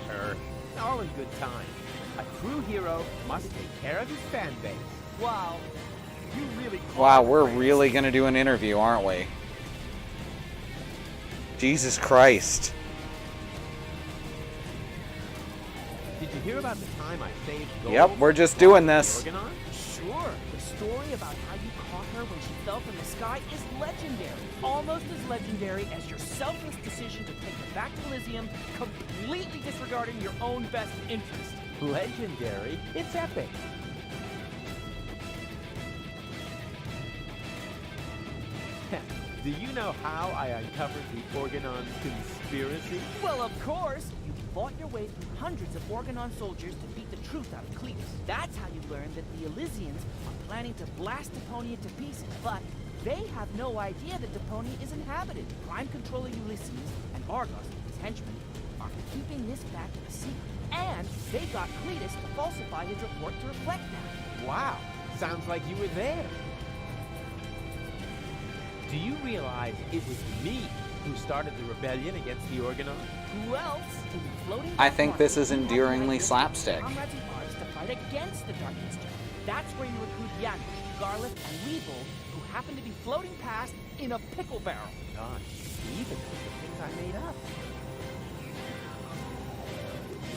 Her. All in good time. A true hero must take care of his fan base. Wow. You really Wow, we're really gonna do an interview, aren't we? Jesus Christ. Did you hear about the time I saved gold? Yep, we're just doing this. Organon? Sure. The story about how you caught her when she fell from the sky is legendary. Almost as legendary as your selfless decision to take her back to Elysium, completely disregarding your own best interest. Legendary? It's epic. Do you know how I uncovered the Organon conspiracy? Well, of course. You fought your way through hundreds of Organon soldiers to beat the truth out of Cletus. That's how you learned that the Elysians are planning to blast Deponia to pieces. But they have no idea that Deponia is inhabited. Prime Controller Ulysses and Argos, his henchmen, are keeping this fact a secret. And they got Cletus to falsify his report to reflect that. Wow. Sounds like you were there. Do you realize it was me who started the rebellion against the Organon? Who else? In the floating I think this is Dark Market, endearingly you slapstick. comrades in arms to fight against the Dark Mystery. That's where you recruit Janusz, Garlic, and Weevil, who happen to be floating past in a pickle barrel. Gosh, even the things I made up.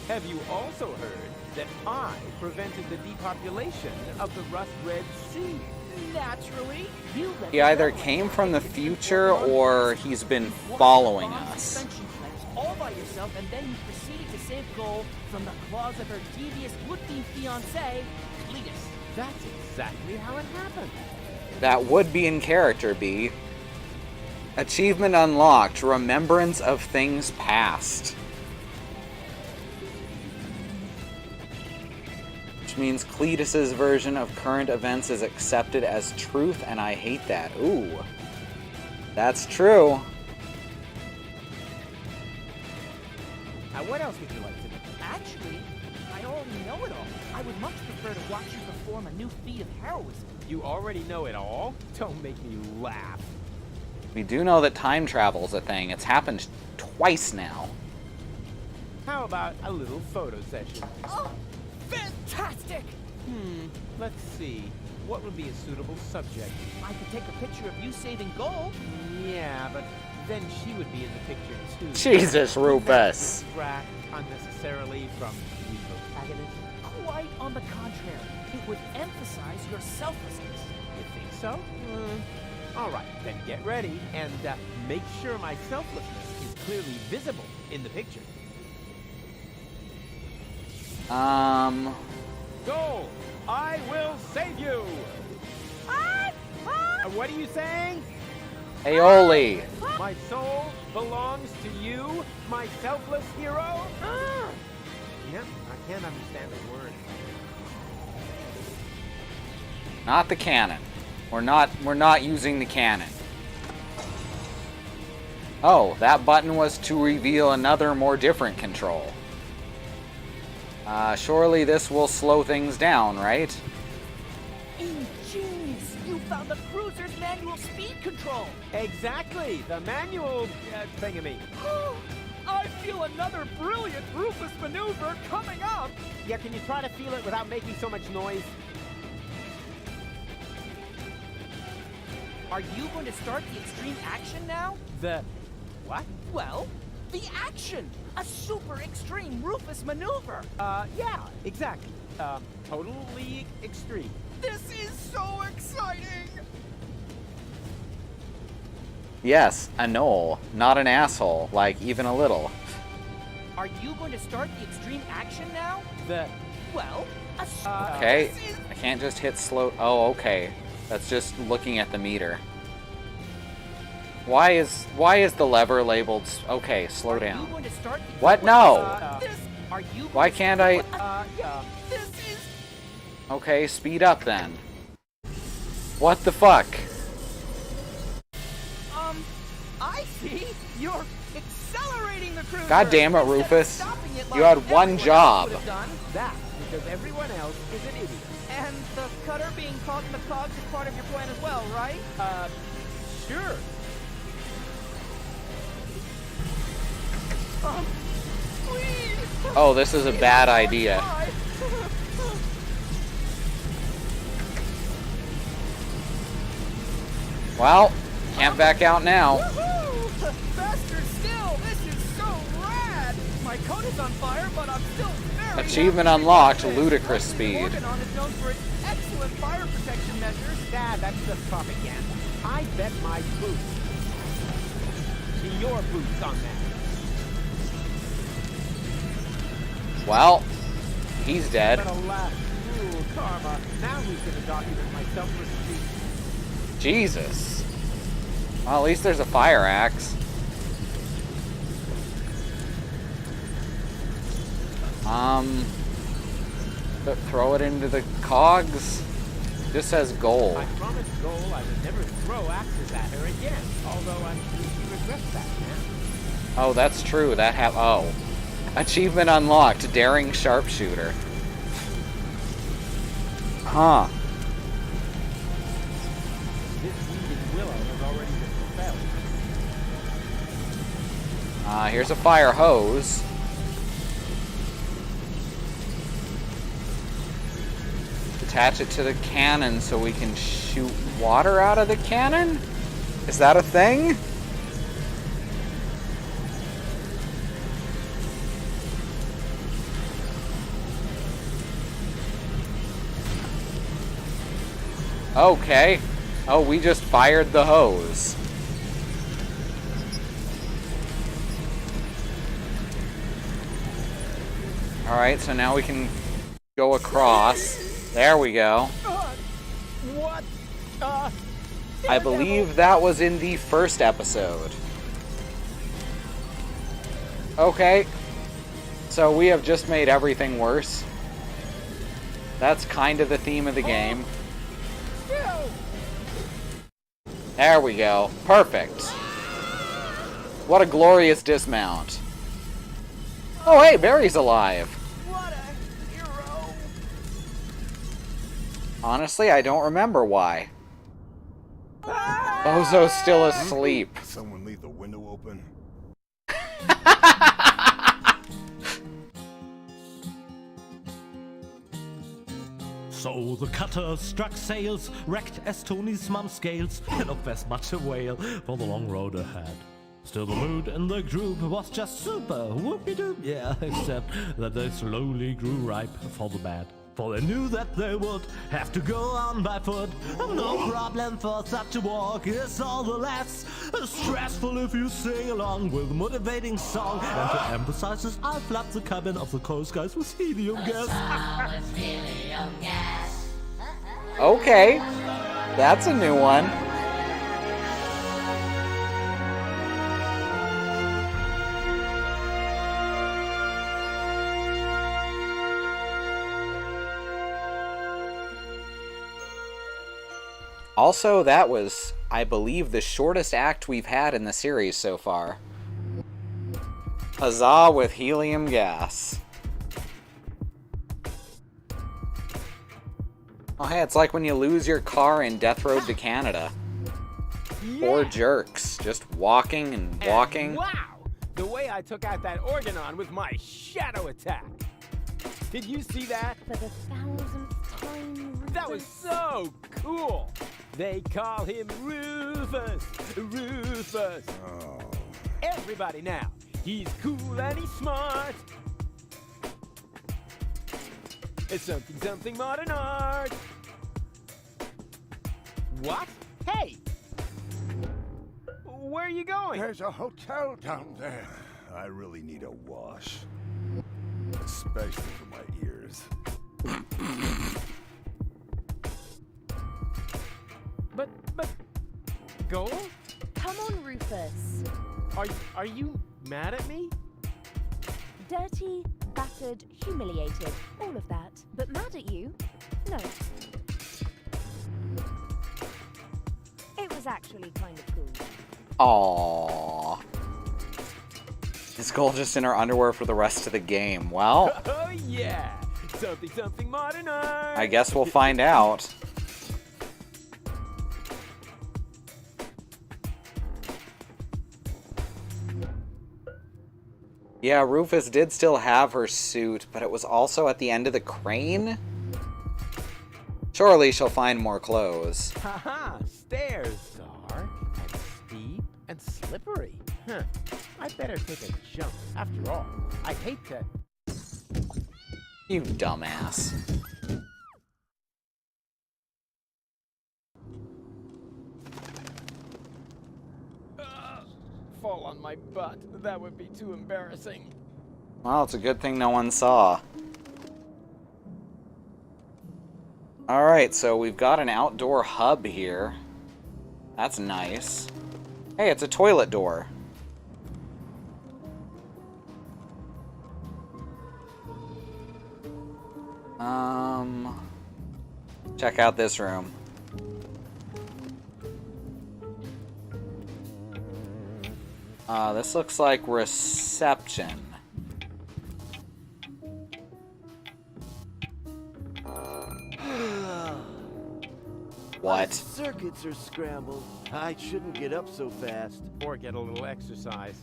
Have you also heard that I prevented the depopulation of the Rust-Red Sea? Naturally, you let He either came from the future or he's been following us. all by yourself, and then you proceeded to save Gold from the claws of her devious would-be fiancé, Cletus. That's exactly how it happened. That would be in character, B. Achievement unlocked. Remembrance of things past. Which means Cletus's version of current events is accepted as truth, and I hate that. Ooh. That's true. Now, what else would you like to do? Actually, I already know it all. I would much prefer to watch you perform a new feat of heroism. You already know it all? Don't make me laugh. We do know that time travel's a thing. It's happened twice now. How about a little photo session? Oh, fantastic! Let's see. What would be a suitable subject? I could take a picture of you saving Gold. Yeah, but then she would be in the picture too. Jesus, Rufus. Distract unnecessarily from the protagonist. Quite on the contrary. It would emphasize your selflessness. You think so? All right, then get ready and make sure my selflessness is clearly visible in the picture. Gold, I will save you! What are you saying? Aioli. My soul belongs to you, my selfless hero? Yeah, I can't understand a word. Not the cannon. We're not using the cannon. Oh, that button was to reveal another, more different control. Surely this will slow things down, right? Ingenious! You found the cruiser's manual speed control! Exactly! The manual thingamy. I feel another brilliant Rufus maneuver coming up! Yeah, can you try to feel it without making so much noise? Are you going to start the extreme action now? The... what? Well, the action! A super extreme Rufus maneuver! Yeah, exactly. Totally extreme. This is so exciting! Yes, a knoll, not an asshole, like even a little. Are you going to start the extreme action now? The... well, Okay, I can't just hit slow. Oh, okay. That's just looking at the meter. Why is the lever labeled? Okay, slow Are you down. going to start the What? No. Are you Why can't I? yeah. This is Okay, speed up then. What the fuck? I see. You're accelerating the cruiser. God damn it, instead of Rufus. stopping it You like had one everyone job. else would have done. That's because everyone else is an idiot. And the cutter being caught in the cogs is part of your plan as well, right? Sure. Please. Oh, this is a bad idea. Well, can't back out now. Woohoo! Faster still! This is so rad! My coat is on fire, but I'm still very Achievement happy unlocked, with this. ludicrous The speed. Organon is known for its excellent fire protection measures. Dad, that's just propaganda. I bet my boots. See your boots on that. Well, he's dead. But alas, cruel karma. Now who's gonna document my self-retreat? Jesus. Well, at least there's a fire axe. But throw it into the cogs. Just says goal. I promised Goal I would never throw axes at her again. Although I'm sure she regrets that now. Oh, that's true. Oh. Achievement unlocked. Daring sharpshooter. Huh. This weeping willow has already been propelled. Here's a fire hose. Attach it to the cannon so we can shoot water out of the cannon? Is that a thing? Okay. Oh, we just fired the hose. Alright, so now we can go across. There we go. What? I believe that was in the first episode. Okay. So we have just made everything worse. That's kind of the theme of the game. There we go. Perfect. What a glorious dismount. Oh, hey, Barry's alive. What a hero. Honestly, I don't remember why. Bozo's still asleep. Someone leave the window open. So the cutter struck sails, wrecked as Tony's mum scales, and of as much a whale for the long road ahead. Still the mood in the group was just super, whoopie-doop, yeah, except that they slowly grew ripe for the bad. For they knew that they would have to go on by foot. No problem for such a walk, it's all the less stressful if you sing along with a motivating song. And to emphasize this, I'll flood the cabin of the Coast Guys with helium gas. Okay. That's a new one. Also, that was, I believe, the shortest act we've had in the series so far. Huzzah with helium gas. Oh hey, it's like when you lose your car in Death Road to Canada. Yeah. Or jerks, just walking and walking. And wow! The way I took out that Organon with my shadow attack. Did you see that? For the 1000th time, Rufus. That was so cool! They call him Rufus! Rufus! Oh. Everybody now! He's cool and he's smart! It's something modern art! What? Hey! Where are you going? There's a hotel down there. I really need a wash. Especially for my ears. But, Goal? Come on, Rufus. Are you mad at me? Dirty, battered, humiliated, all of that. But mad at you? No. It was actually kind of cool. Aww. Is Gold just in her underwear for the rest of the game? Well, Oh yeah! Something modern art! I guess we'll find out. Yeah, Rufus did still have her suit, but it was also at the end of the crane? Surely she'll find more clothes. Haha! Stairs! Dark and steep and slippery. Huh. I better take a jump. After all, I hate to... You dumbass. Fall on my butt. That would be too embarrassing. Well, it's a good thing no one saw. Alright, so we've got an outdoor hub here. That's nice. Hey, it's a toilet door. Check out this room. This looks like reception. What? Circuits are scrambled. I shouldn't get up so fast. Or get a little exercise.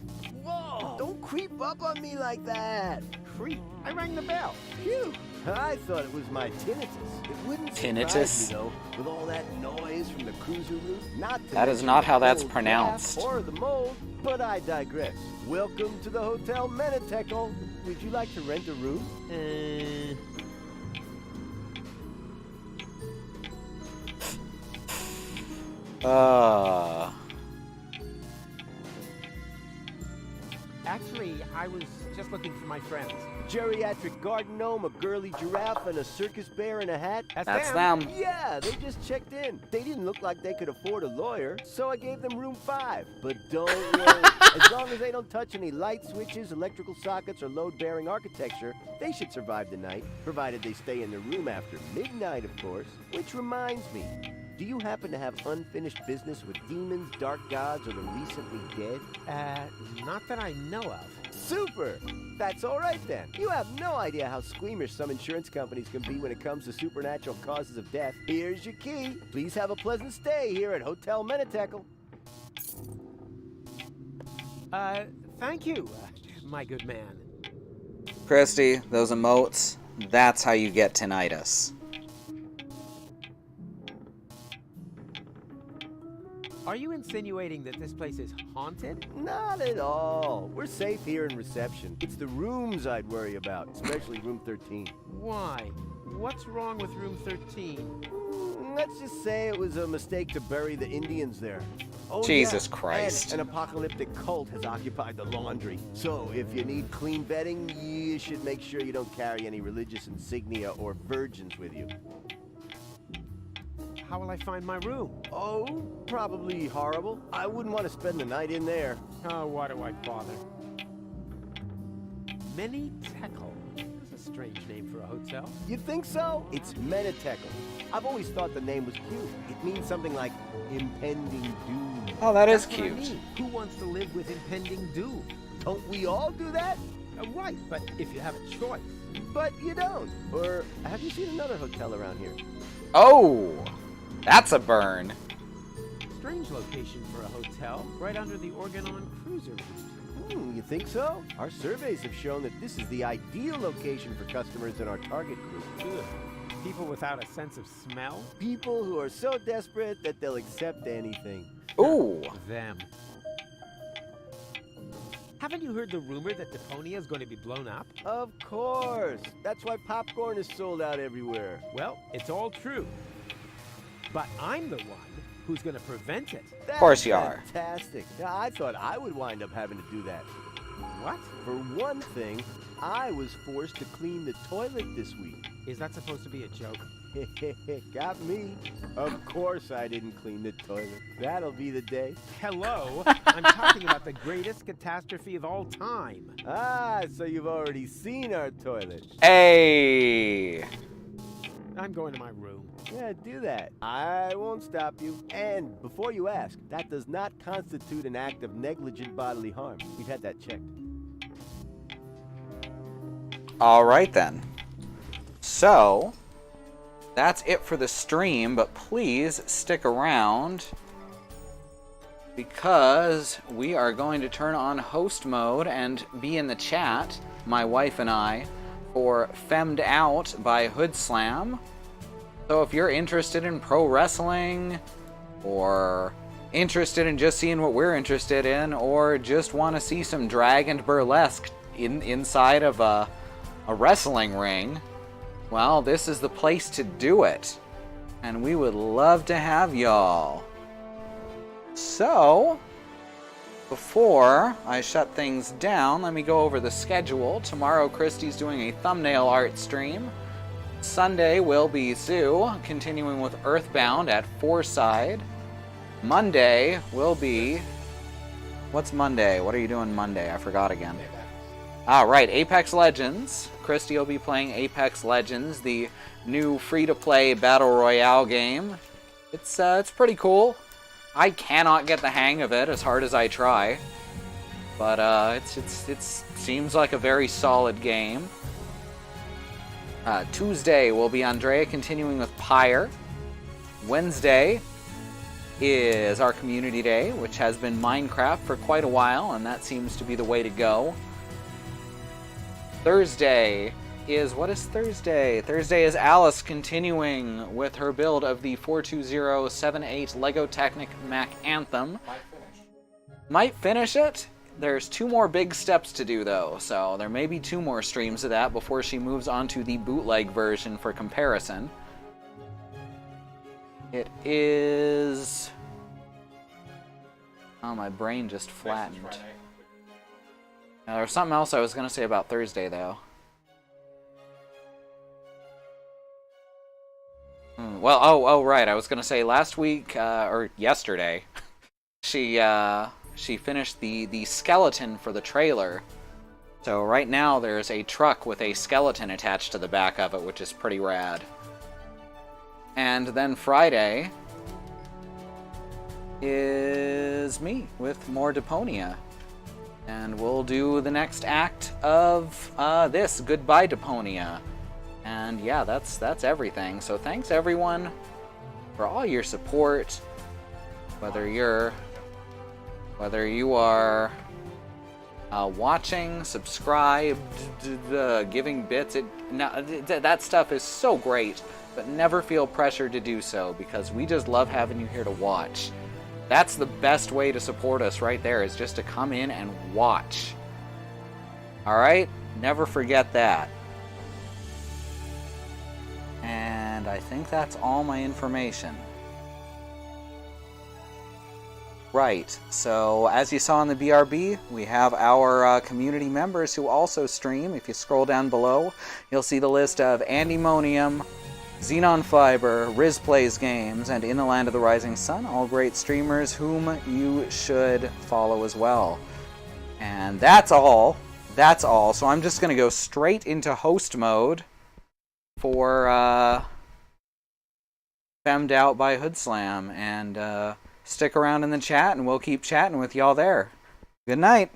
Whoa! Don't creep up on me like that. Creep. I rang the bell. Phew! I thought it was my tinnitus. It wouldn't Tinnitus? surprise me, though, with all that noise from the cruiser roof. That is not how that's pronounced. Or the mold, but I digress. Welcome to the Hotel Menetekel. Would you like to rent a room? Actually, I was just looking for my friends. Geriatric garden gnome, a girly giraffe, and a circus bear in a hat. That's them. Yeah, they just checked in. They didn't look like they could afford a lawyer, so I gave them room 5. But don't worry, as long as they don't touch any light switches, electrical sockets, or load-bearing architecture, they should survive the night, provided they stay in the room after midnight, of course. Which reminds me, do you happen to have unfinished business with demons, dark gods, or the recently dead? Not that I know of. Super! That's all right then. You have no idea how squeamish some insurance companies can be when it comes to supernatural causes of death. Here's your key. Please have a pleasant stay here at Hotel Menetekel. Thank you, my good man. Christy, those emotes, that's how you get tinnitus. Are you insinuating that this place is haunted? Not at all. We're safe here in reception. It's the rooms I'd worry about, especially room 13. Why? What's wrong with room 13? Let's just say it was a mistake to bury the Indians there. Oh, Jesus yeah. Christ. And an apocalyptic cult has occupied the laundry. So if you need clean bedding, you should make sure you don't carry any religious insignia or virgins with you. How will I find my room? Oh, probably horrible. I wouldn't want to spend the night in there. Oh, why do I bother? Menetekel. That's a strange name for a hotel. You think so? It's Menetekel. I've always thought the name was cute. It means something like impending doom. Oh, that is That's what I cute. mean. Who wants to live with impending doom? Don't we all do that? Right, but if you have a choice. But you don't. Or have you seen another hotel around here? Oh, that's a burn. Strange location for a hotel, right under the Organon cruiser route. You think so? Our surveys have shown that this is the ideal location for customers in our target group. Good. People without a sense of smell? People who are so desperate that they'll accept anything. Ooh. Them. Haven't you heard the rumor that Deponia is going to be blown up? Of course. That's why popcorn is sold out everywhere. Well, it's all true. But I'm the one who's going to prevent it. Of course you are. Fantastic. Now, I thought I would wind up having to do that. What? For one thing, I was forced to clean the toilet this week. Is that supposed to be a joke? Got me. Of course I didn't clean the toilet. That'll be the day. Hello? I'm talking about the greatest catastrophe of all time. Ah, so you've already seen our toilet. Hey! I'm going to my room. Yeah, do that. I won't stop you. And before you ask, that does not constitute an act of negligent bodily harm. We've had that checked. Alright then. So, that's it for the stream, but please stick around because we are going to turn on host mode and be in the chat, my wife and I, for Femmed Out by Hood Slam. So if you're interested in pro wrestling, or interested in just seeing what we're interested in, or just want to see some drag and burlesque inside of a wrestling ring, well, this is the place to do it. And we would love to have y'all. So, before I shut things down, let me go over the schedule. Tomorrow, Christy's doing a thumbnail art stream. Sunday will be Zoo, continuing with Earthbound at Fourside. Monday will be... What's Monday? What are you doing Monday? I forgot again. Right, Apex Legends. Christy will be playing Apex Legends, the new free-to-play Battle Royale game. It's pretty cool. I cannot get the hang of it as hard as I try. But it seems like a very solid game. Tuesday will be Andrea continuing with Pyre. Wednesday is our community day, which has been Minecraft for quite a while, and that seems to be the way to go. Thursday is... What is Thursday? Thursday is Alice continuing with her build of the 42078 LEGO Technic Mac Anthem. Might finish it. There's 2 more big steps to do, though, so there may be 2 more streams of that before she moves on to the bootleg version for comparison. It is... Oh, my brain just flattened. Now, there was something else I was going to say about Thursday, though. Well, oh, right. I was going to say last week, or yesterday, she finished the skeleton for the trailer. So right now there's a truck with a skeleton attached to the back of it, which is pretty rad. And then Friday is me with more Deponia. And we'll do the next act of this, Goodbye Deponia. And yeah, that's everything. So thanks everyone for all your support. Whether you are watching, subscribed, giving bits, that stuff is so great, but never feel pressured to do so, because we just love having you here to watch. That's the best way to support us right there, is just to come in and watch. Alright? Never forget that. And I think that's all my information. Right, so as you saw in the BRB, we have our community members who also stream. If you scroll down below, you'll see the list of Andymonium, Xenon Fiber, Riz Plays Games, and In the Land of the Rising Sun, all great streamers whom you should follow as well. And that's all. That's all. So I'm just going to go straight into host mode for Femmed Out by Hood Slam, and stick around in the chat and we'll keep chatting with y'all there. Good night.